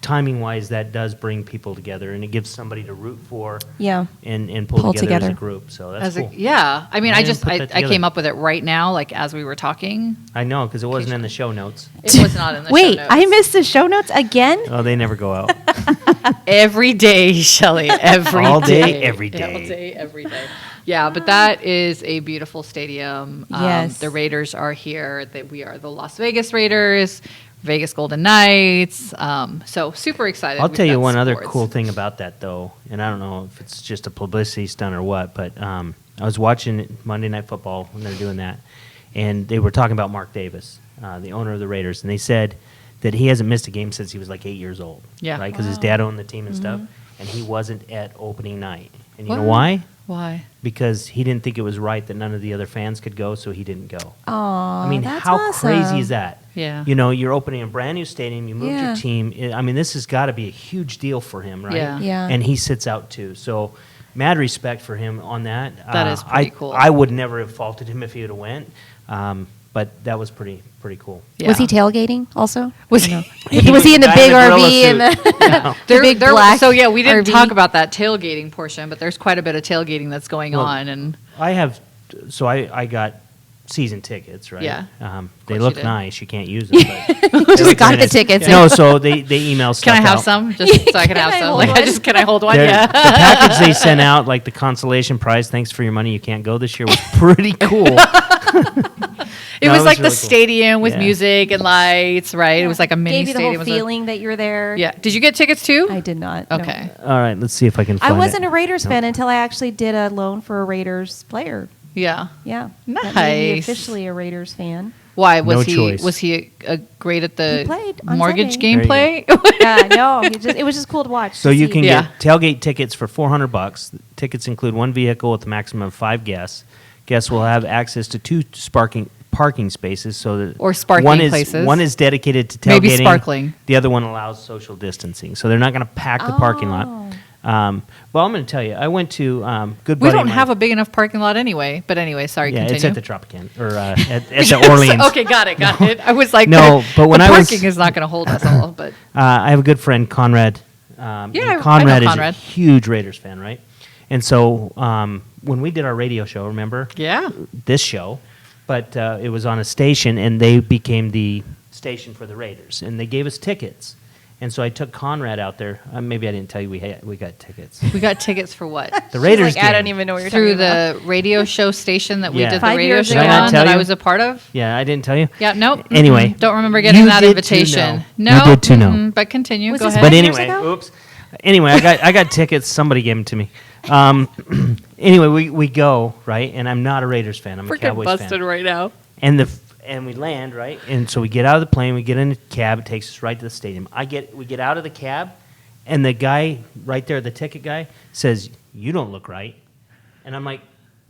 timing wise that does bring people together and it gives somebody to root for Yeah. and pull together as a group. So that's cool. Yeah, I mean, I I didn't put that I came together. up with it right now, like as we were talking. I know because it wasn't in the show notes. It was not in the Wait, show notes. I missed the show notes again? Oh, they never go out. Every day, Shelly. Every All day, day, every day. All day, every day. Yeah, but that is a beautiful stadium. Yes. The Raiders are here. We are the Las Vegas Raiders, Vegas Golden Knights. So super excited. I'll We've tell you got one other sports. cool thing about that, though, and I don't know if it's just a publicity stunt or what, but I was watching Monday Night Football when they were doing that, and they were talking about Mark Davis, the owner of the Raiders, and they said that he hasn't missed a game since he was like 8 years old. Yeah. Right? Because his dad owned the team and stuff, and he wasn't at opening night. And you know What? why? Why? Because he didn't think it was right that none of the other fans could go, so he didn't go. Aw, I mean, that's how awesome. crazy is that? Yeah. You know, you're opening a brand new stadium, you moved Yeah. your team. I mean, this has got to be a huge deal for him, right? Yeah. Yeah. And he sits out too. So, mad respect for him on that. That is pretty cool. I would never have faulted him if he would have went, but that was pretty cool. Yeah. Was he tailgating also? Was he? Was he in the Guy big in the gorilla RV and suit. the, No. the big black So yeah, we didn't RV? talk about that tailgating portion, but there's quite a bit of tailgating that's going Well, on, and I got season tickets, right? Yeah. They you look did. nice. You can't use them. But they Just look got very the nice. tickets. No, so they email stuff can I have out. some? Just so I can have Can I some. hold Like, one? can I hold one? The Yeah. package they sent out, like the consolation prize, thanks for your money, you can't go this year, was pretty cool. It No, was like really the cool. stadium with Yeah. music and lights, right? It was like a mini Gave you the stadium. whole It was a- feeling that you're there. yeah. Did you get tickets too? I did not. no. Okay. All right, let's see if I can find I wasn't it. a Raiders No. fan until I actually did a loan for a Raiders player. Yeah. Yeah. That made me Nice. officially a Raiders fan. Why was No he? choice. Was he great at the He played on mortgage Sunday. gameplay? No, it was just cool to watch. So to you see. can Yeah. get tailgate tickets for $400. Tickets include one vehicle with a maximum of 5 guests. Guests will have access to 2 parking spaces, so that Or sparkling one is places. one is dedicated to tailgating. Maybe sparkling. The other one allows social distancing, so they're not going to pack the parking lot. Well, I'm going to tell you, I went to good We buddy don't of mine- have a big enough parking lot anyway. But anyway, sorry. Yeah, continue. it's at the Tropicana or at the Orleans. Okay, got it. I was like, No, but when the I was- parking is not going to hold us all. But I have a good friend, Conrad. Yeah, and I know Conrad is Conrad. a huge Raiders fan, right? And so when we did our radio show, remember? yeah, This show, but it was on a station, and they became the station for the Raiders, and they gave us tickets. And so I took Conrad out there. Maybe I didn't tell you we got tickets. we got tickets for what? The Raiders Like, I don't game. even know what you're Through talking about. the radio show station that we Yeah. did the 5 radio years show ago. Did I not on tell that I you? was a part of. Yeah, I didn't tell you. Yeah, nope. Anyway, don't remember getting you that did too invitation. know. No, You did too know. But continue. Was Go this ahead. But 5 years anyway, ago? oops. Anyway, I got tickets. Somebody gave them to me. Anyway, we go right, and I'm not a Raiders fan. I'm a Freaking Cowboys busted fan. right now. And we land right, and so we get out of the plane. We get in a cab. It takes us right to the stadium. We get out of the cab, and the guy right there, the ticket guy, says, "You don't look right," and I'm like,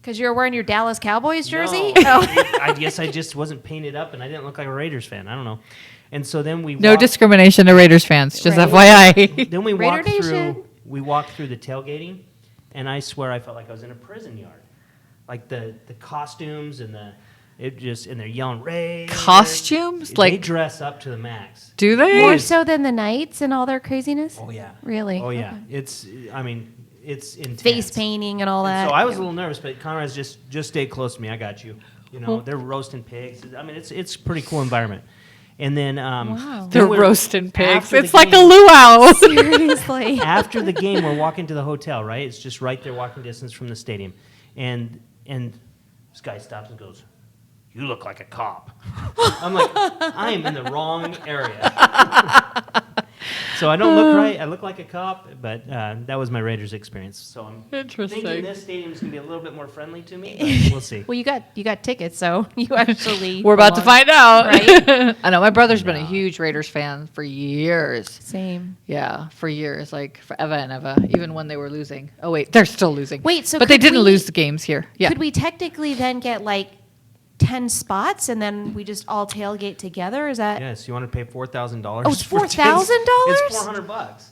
Because you were wearing your Dallas Cowboys jersey? No. Oh. I guess I just wasn't painted up, and I didn't look like a Raiders fan. I don't know. And so then we No walked- discrimination to Raiders fans, just Right. FYI. Then we Raider walked Nation. through. We walked through the tailgating, and I swear I felt like I was in a prison yard, like the costumes and they're yelling Raiders. Costumes? They Like, dress up to the max. do they? More so than the Knights and all their craziness? Oh yeah. Really? Oh yeah. Okay. It's intense. Face painting and all And that. so I was a little nervous, but Conrad's just stay close to me. I got you. You know, they're roasting pigs. I mean, it's a pretty cool environment. And then Wow. They're then we're- roasting pigs. after the It's like a game- luau. Seriously. After the game, we're walking to the hotel, right? It's just right there, walking distance from the stadium. And this guy stops and goes, "You look like a cop." I'm like, I am in the wrong area. So I don't look right. I look like a cop, but that was my Raiders experience. So I'm Interesting. thinking this stadium's going to be a little bit more friendly to me, but we'll see. Well, you got tickets, so you actually. We're about to belong. find out. Right? I know my brother's been a No. huge Raiders fan for years. Same. Yeah, for years, like forever and ever, even when they were losing. Oh wait, they're still losing. Wait, so but they could didn't we- lose the games here. Yeah. Could we technically then get like 10 spots and then we just all tailgate together? Is that? Yes, you want to pay $4,000? Oh, it's for tickets? $4,000? It's $400.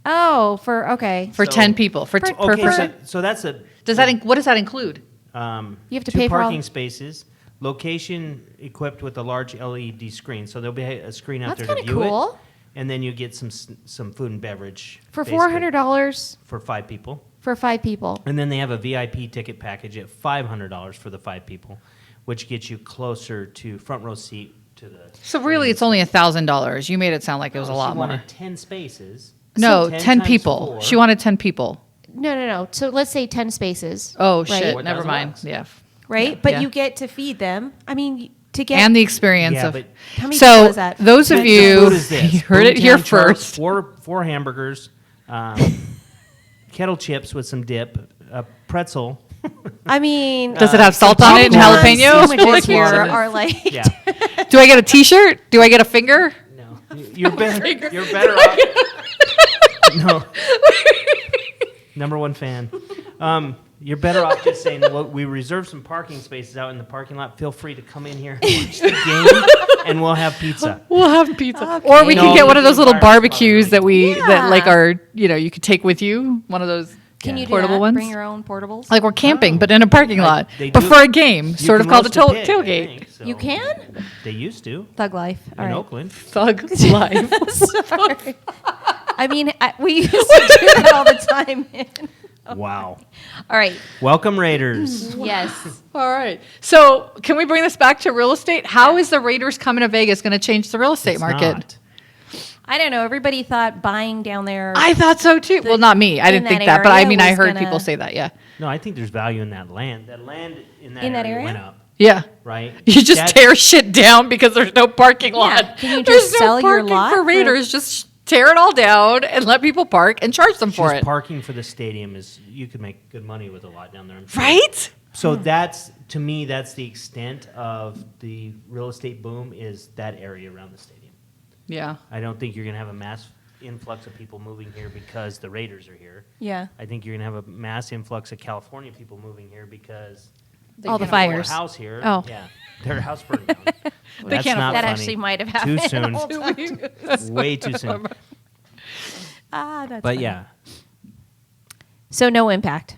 Oh, okay. For So- 10 people. For per Okay, person. so that's a Does that what does that include? You have to 2 pay for all- parking spaces, location equipped with a large LED screen. So there'll be a screen out That's there to kinda view cool. it, and then you get some food and beverage For basically, $400 for 5 people. for 5 people. And then they have a VIP ticket package at $500 for the 5 people, which gets you closer to front row seat to the. So really, it's only $1,000. You made it sound like it was a She lot more. wanted 10 spaces. No, So 10 times people. 4. She wanted 10 people. No. So let's say 10 spaces. Oh right? shit! $4,000. Never mind. Yeah. Right? But Yeah. you get to feed them. I mean, to get. And the experience Yeah, of. but How many So people is that? those of The you, food is this. you heard it here Boomtown charts first. Four hamburgers, kettle chips with some dip, a pretzel. I mean, Does it have salt on it and popcorn jalapeno? Sandwiches here Popcorn. are like. Yeah. Do I get a T-shirt? Do I get a finger? No. You're better. You're better off. No. Number one fan. You're better off just saying, well, we reserve some parking spaces out in the parking lot. Feel free to come in here and watch the game, and we'll have pizza. We'll have pizza, Okay. or we No, can get one of the those little environment's barbecues that we Yeah. that like are you could take with you. One of those Can you do portable that? ones. Bring your own portables? Like we're camping, but in a parking lot. They But do- for a game, You sort of can called a roast pig, I tailgate. think, so. You can? They used to Thug life. All in right. Oakland. Thug life. Sorry. I mean, we used to do that all the time. Wow. All right. Welcome, Raiders. Yes. All right. So can we bring this back to real estate? How is the Raiders coming to Vegas going to change the real estate It's market? not. I don't know. Everybody thought buying down there. I thought so too. Well, not me. I in didn't think that that, but I area mean, I was heard gonna- people say that. Yeah. No, I think there's value in that land. That land in that area went up, Yeah. right? You just That- tear shit down because there's no parking lot. Can you There's just sell your parking lot for for- Raiders? Just tear it all down and let people park and charge them for Just it. parking for the stadium is you could make good money with a lot down there. I'm sure. Right? So that's to me that's the extent of the real estate boom is that area around the stadium. Yeah. I don't think you're going to have a mass influx of people moving here because the Raiders are here. Yeah. I think you're going to have a mass influx of California people moving here because All the can't their fires. house here. Oh. Yeah, their house burned down. Well, that's can't not That funny. actually might have happened. Too soon. Hold on. Way too soon. That's But funny. yeah, So no impact.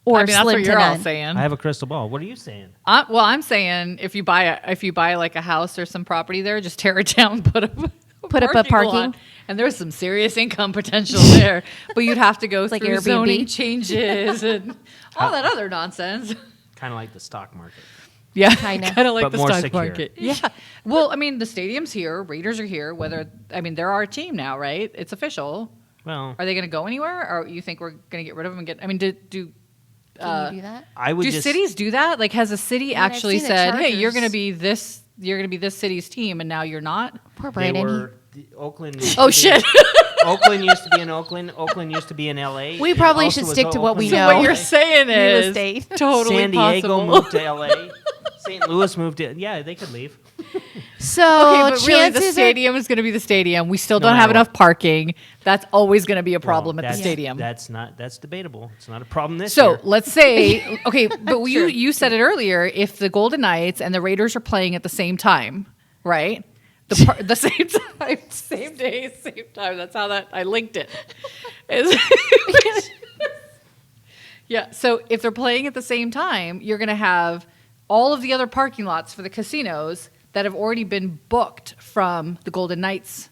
Or I mean, that's slim what to you're all none. saying. I have a crystal ball. What are you saying? Well, I'm saying if you buy like a house or some property there, just tear it down, put up a parking. lot, and there's some serious income potential there. But you'd have to go like through Airbnb. zoning changes and all that other nonsense. Kind of like the stock market. Yeah, Kinda. kind of like But the more stock secure. market. Yeah. Well, I mean, the stadium's here, Raiders are here. They're our team now, right? It's official. Well, Are they going to go anywhere, or you think we're going to get rid of them and get? I mean, do Can you do that? I would just cities do that? Like, has a city I've actually seen the said, "Hey, you're Chargers. going to be this. You're going to be this city's team," and now you're not? Poor they Brandon. were Oakland. Oh shit! Oakland used to be in Oakland. Oakland used to be in L.A. We It probably also should was stick to what we Oakland So know. what in you're LA. saying Real is estate. totally San Diego possible. moved to L.A. St. Louis moved to. Yeah, they could leave. So Okay, but really, the chances are- stadium is going to be the stadium. We still No don't have matter enough what. parking. That's always going to be a problem Well, at the that's- stadium. That's debatable. It's not a problem this So year. let's say, okay, but you said it earlier. If the Golden Knights and the Raiders are playing at the same time, right? The same time, same day, same time. That's how I linked it. Yeah. So if they're playing at the same time, you're going to have all of the other parking lots for the casinos that have already been booked from the Golden Knights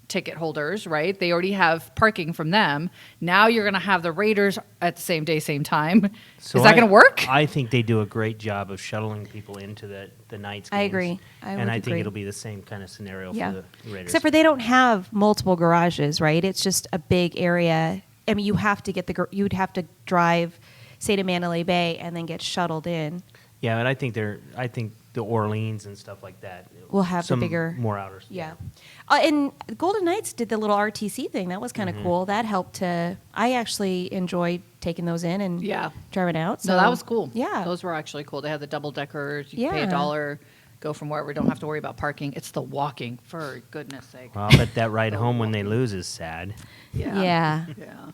ticket holders, right? They already have parking from them. Now you're going to have the Raiders at the same day, same time. So Is that I- going to work? I think they do a great job of shuttling people into the Knights games. I agree. I and would I agree. think it'll be the same kind of scenario Yeah. for the Raiders. Except for they don't have multiple garages, right? It's just a big area. I mean, you have to get you'd have to drive, say, to Mandalay Bay and then get shuttled in. yeah, but I think the Orleans and stuff like that. We'll have the some bigger- more outers. Yeah. And Golden Knights did the little RTC thing. That was kind of cool. That helped to. I actually enjoyed taking those in and driving out. So No, that was cool. Yeah. Those were actually cool. They had the double deckers. You pay Yeah. $1, go from wherever. Don't have to worry about parking. It's the walking, for goodness sake. Well, but that ride home when they lose is sad. Yeah. Yeah.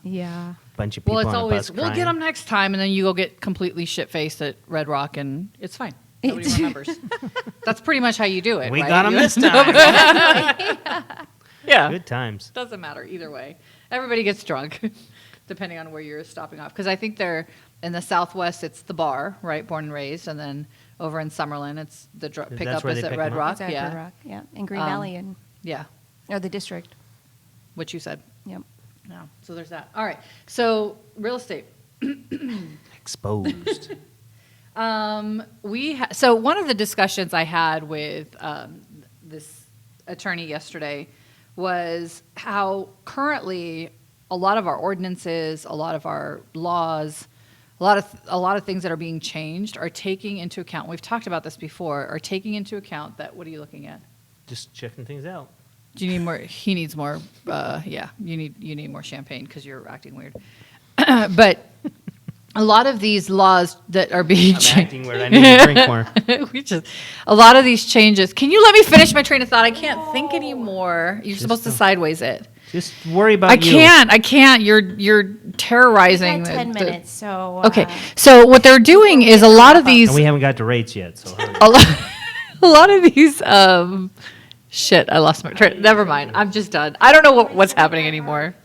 Yeah. Bunch of people Well, it's on a always, bus we'll crying. get them next time, and then you go get completely shit-faced at Red Rock, and it's fine. Nobody remembers. That's pretty much how you do it, We right? got them You- this time. Yeah. Good times. Doesn't matter either way. Everybody gets drunk, depending on where you're stopping off. Because I think they're in the Southwest, it's the bar, right? Born and raised, and then over in Summerlin, it's the pickup where is they at pick Red 'em up? Rock. Exactly, Yeah, Red Rock. Yeah. In Green Valley and yeah. or the district. What you said. Yep. No. So there's that. All right. So real estate. Exposed. So one of the discussions I had with this attorney yesterday was how currently a lot of our ordinances, a lot of our laws, a lot of things that are being changed are taking into account. We've talked about this before. Are taking into account that. What are you looking at? Just checking things out. Do you need more? He needs more. Yeah, you need more champagne because you're acting weird. But a lot of these laws that are being I'm changed. acting weird. I need to drink more. A lot of these changes. Can you let me finish my train of thought? I can't think anymore. You're supposed to sideways it. Just worry about I you. can't. You're terrorizing. We had 10 minutes, so Okay, so what they're doing is a lot of these. And we haven't got to rates yet, so hurry. a lot of these. Shit, I lost my train. Never mind. I'm just done. I don't know what's happening anymore.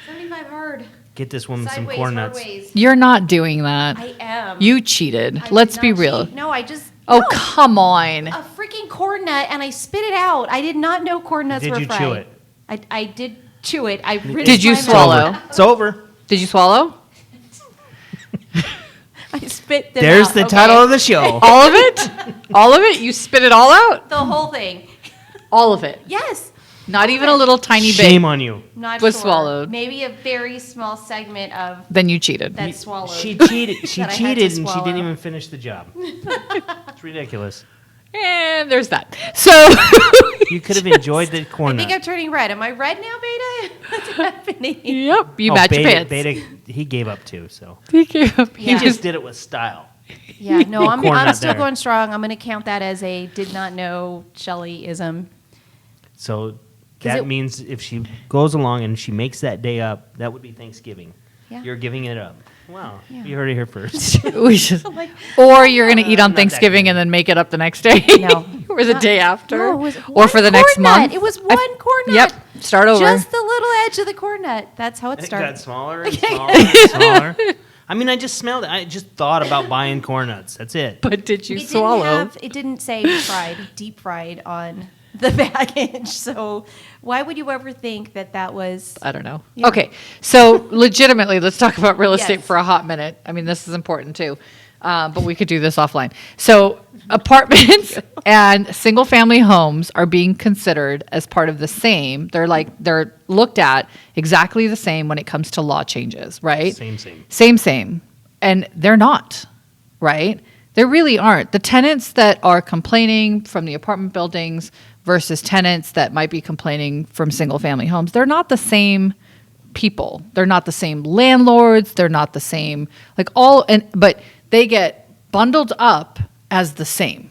75 hard. Get this woman some Sideways, corn hard nuts. ways. You're not doing that. I am. You cheated. I did Let's not be real. cheat. No, I just. Oh, no. come on. A freaking corn nut, and I spit it out. I did not know corn nuts Did were you fried. chew it? I did chew it. I rinsed Did you my mouth. swallow? It's over. Did you swallow? I spit them There's out, the okay? title of the show. All of it? All of it? You spit it all out? The whole thing. All of it. Yes. Not even a little tiny Shame bit. on you. Not Was sure. swallowed. Maybe a very small segment of Then you cheated. that swallowed. She cheated. She That I had to cheated, and she swallow. didn't even finish the job. It's ridiculous. And there's that. So You could have enjoyed the I corn think nut. I'm turning red. Am I red now, Beta? What's happening? Yep, you Oh, match your Beta, pants. Beta, he gave up too, so He Yeah. he just did it with style. Yeah, no, I'm Corn nut still there. going strong. I'm going to count that as a did not know Shelley-ism. So that it- means if she goes along and she makes that day up, that would be Thanksgiving. Yeah. You're giving it up. Wow, Yeah. you heard it here first. We should- like, or you're going to eat on not that Thanksgiving good. and then make it up the next day. No. or the day after. No, it was or one for the next corn nut. month. It was one corn nut. Yep. Start over. Just the little edge of the corn nut. That's how it It started. got smaller and smaller and smaller. I mean, I just smelled it. I just thought about buying corn nuts. That's it. But did you It swallow? it didn't say fried, deep fried on the package. So why would you ever think that that was? I don't know. Yeah. Okay, so legitimately, let's talk about real estate Yes. for a hot minute. I mean, this is important too, but we could do this offline. So apartments and single-family homes are being considered as part of the same. They're looked at exactly the same when it comes to law changes, right? Same. And they're not, right? They really aren't. The tenants that are complaining from the apartment buildings versus tenants that might be complaining from single family homes, they're not the same people. They're not the same landlords. They're not the same, but they get bundled up as the same.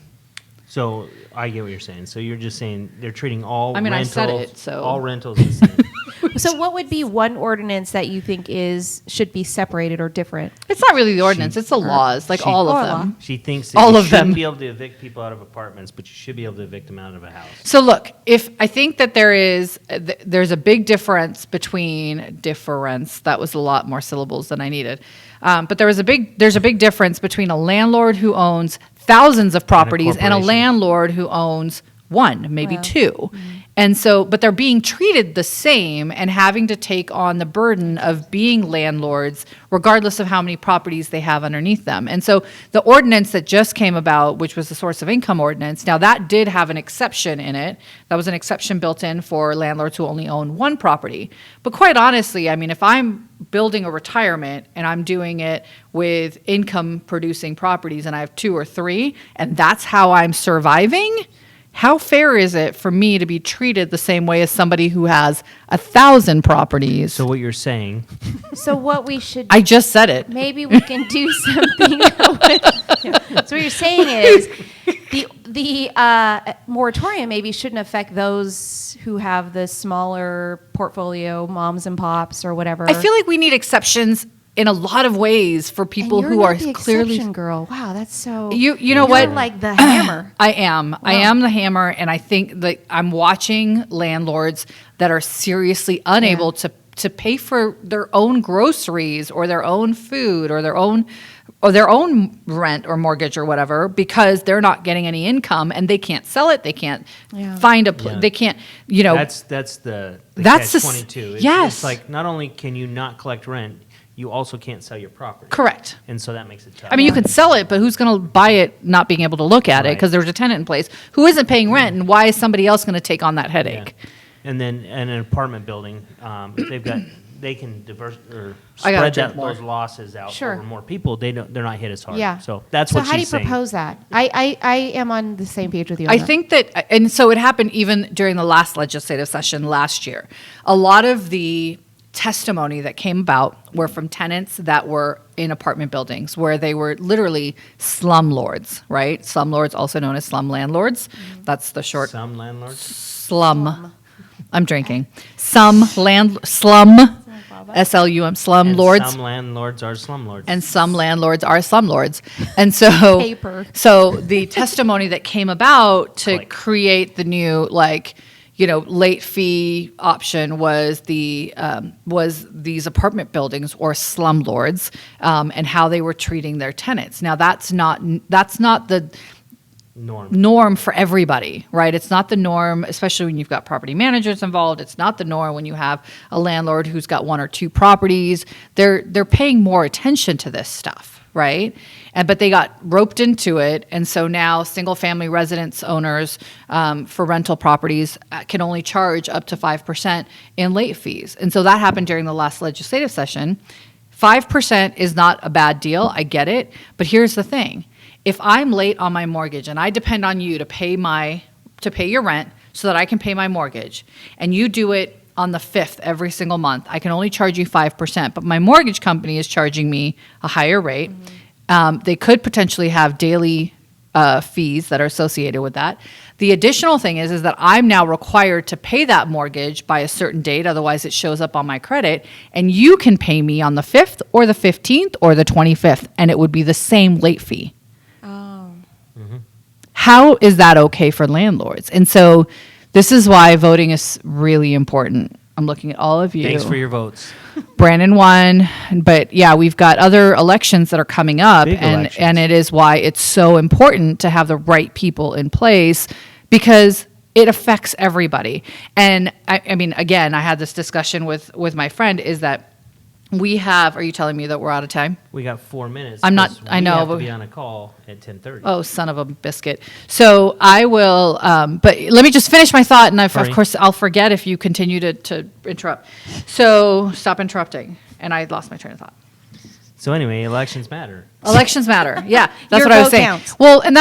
So I get what you're saying. So you're just saying they're treating all I mean, I rentals, said it, so- all rentals the same. So what would be one ordinance that you think should be separated or different? It's not really the ordinance, it's the laws, all Or of law. them. She thinks that All you of shouldn't them. be able to evict people out of apartments, but you should be able to evict them out of a house. So look, if I think that there's a big difference between that was a lot more syllables than I needed. But there's a big difference between a landlord who owns thousands of properties and a corporation. landlord who owns one, maybe Wow. two. And so, but they're being treated the same and having to take on the burden of being landlords, regardless of how many properties they have underneath them. And so the ordinance that just came about, which was the source of income ordinance, now that did have an exception in it. That was an exception built in for landlords who only own one property. But quite honestly, I mean, if I'm building a retirement and I'm doing it with income producing properties and I have 2 or 3, and that's how I'm surviving, how fair is it for me to be treated the same way as somebody who has 1,000 properties? So what you're saying, So what we should I just said it. maybe we can do something. So what you're saying is the moratorium maybe shouldn't affect those who have the smaller portfolio, moms and pops or whatever. I feel like we need exceptions in a lot of ways for people and you're who not are the clearly. exception girl. Wow, that's so. You know you're what? like the hammer. I am the hammer, and I think that I'm watching landlords that are seriously unable to pay for their own groceries or their own food or their own rent or mortgage or whatever, because they're not getting any income and they can't sell it. They can't find a Yeah. they can't, you know. that's the That's the s- catch-22. yes. It's like not only can you not collect rent, you also can't sell your property. Correct. And so that makes it tough. I mean, you can sell it, but who's going to buy it not being able to look at it Right. because there's a tenant in place who isn't paying rent, and why is somebody else going to take on that Yeah. headache? And then in an apartment building, if they've got, they can I gotta spread drink more. those losses out Sure. over more people. They're not hit as hard. Yeah. So that's So what how do you she's saying. propose that? I am on the same page with you. On I that. think that, and so it happened even during the last legislative session last year. A lot of the testimony that came about were from tenants that were in apartment buildings where they were literally slumlords, right? Slumlords, also known as slum landlords. That's the short Some landlords. slum. I'm drinking. Slum, S-L-U-M, slum And lords. some landlords are slumlords. And some landlords are slumlords. And so, Paper. so the testimony that came about to Click. create the new, like, you know, late fee option was was these apartment buildings or slumlords, and how they were treating their tenants. Now that's not the norm for everybody, right? It's not the norm, especially when you've got property managers involved. It's not the norm when you have a landlord who's got 1 or 2 properties. They're paying more attention to this stuff, right? But they got roped into it, and so now single-family residence owners for rental properties can only charge up to 5% in late fees. And so that happened during the last legislative session. 5% is not a bad deal. I get it, but here's the thing. If I'm late on my mortgage and I depend on you to pay your rent so that I can pay my mortgage, and you do it on the 5th every single month, I can only charge you 5%, but my mortgage company is charging me a higher rate. They could potentially have daily fees that are associated with that. The additional thing is that I'm now required to pay that mortgage by a certain date, otherwise it shows up on my credit, and you can pay me on the 5th or the 15th or the 25th, and it would be the same late fee. How is that okay for landlords? And so this is why voting is really important. I'm looking at all of you. Thanks for your votes. Brandon won, but yeah, we've got other elections that are coming up, Big elections. and it is why it's so important to have the right people in place, because it affects everybody. And I mean, again, I had this discussion with my friend, is that we have, are you telling me that we're out of time? We got 4 minutes. I'm not- 'cause I know, We have but- to be on a call at 10:30. Oh, son of a biscuit. So I will, but let me just finish my thought, and of Sorry. course I'll forget if you continue to interrupt. So stop interrupting. And I lost my train of thought. So anyway, elections matter. Elections matter. Yeah, that's Your what I was vote saying. counts. Well, and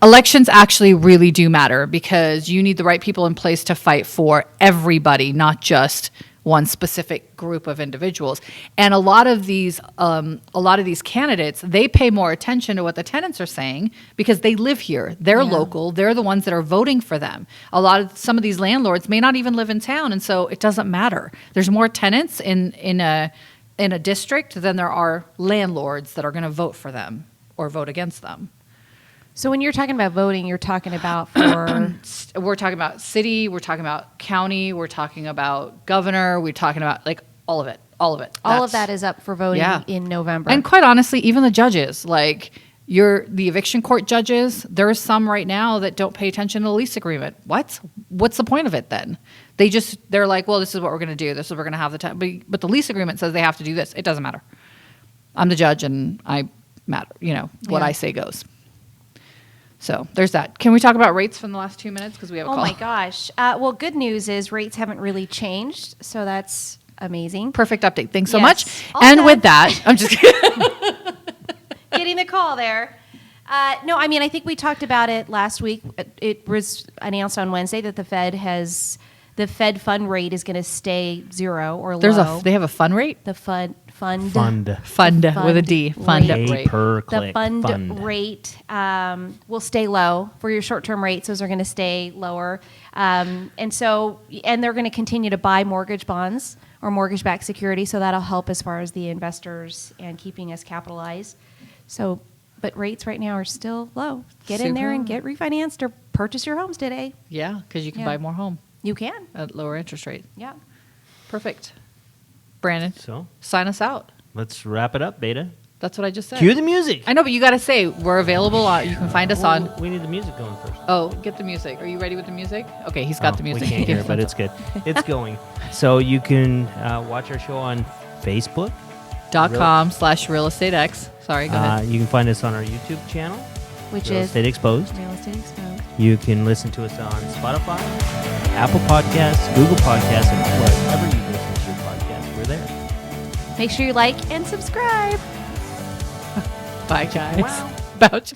elections actually really do matter, because you need the right people in place to fight for everybody, not just one specific group of individuals. And a lot of these candidates, they pay more attention to what the tenants are saying because they live here. They're local. They're the ones that are voting for them. Some of these landlords may not even live in town, and so it doesn't matter. There's more tenants in a district than there are landlords that are going to vote for them or vote against them. So when you're talking about voting, you're talking about for We're talking about city, we're talking about county, we're talking about governor, we're talking about like all of it. all of that is up for voting Yeah. in November. And quite honestly, even the judges, like The eviction court judges, there are some right now that don't pay attention to the lease agreement. What's the point of it then? They're like, well, this is what we're going to do. This is what we're going to have the time. But the lease agreement says they have to do this. It doesn't matter. I'm the judge and I matter. What I say goes. So there's that. Can we talk about rates from the last 2 minutes? Because we have a call. Oh my gosh. Well, good news is rates haven't really changed. So that's amazing. Perfect update. Thanks so Yes. much. All And done. with that, I'm just kidding. Getting the call there. No, I mean, I think we talked about it last week. It was announced on Wednesday that the Fed fund rate is going to stay 0 or low. They have a fund rate? The fund With a D. Fund rate. rate. Per The click. fund rate will stay low for your short-term rates. Those are going to stay lower, and they're going to continue to buy mortgage bonds or mortgage-backed security. So that'll help as far as the investors and keeping us capitalized. So, but rates right now are still low. Get in there and get refinanced or purchase your homes today. Yeah, because you can Yeah. buy more home You can. at lower interest rate. Yeah. Perfect. Brandon, So sign us out. let's wrap it up, Beta. That's what I just said. Cue the music. I know, but you got to say we're available. You can find us on. We need the music going first. Oh, get the music. Are you ready with the music? Okay, he's got the music. We can't hear it, but it's good. It's going. So you can watch our show on Facebook. .com/realestatex. Sorry, go ahead. You can find us on our YouTube channel, Which Real is Estate Exposed. Real Estate Exposed. You can listen to us on Spotify, Apple Podcasts, Google Podcasts, and wherever you listen to your podcast. We're there. Make sure you like and subscribe. Bye, guys. Wow. Bouch.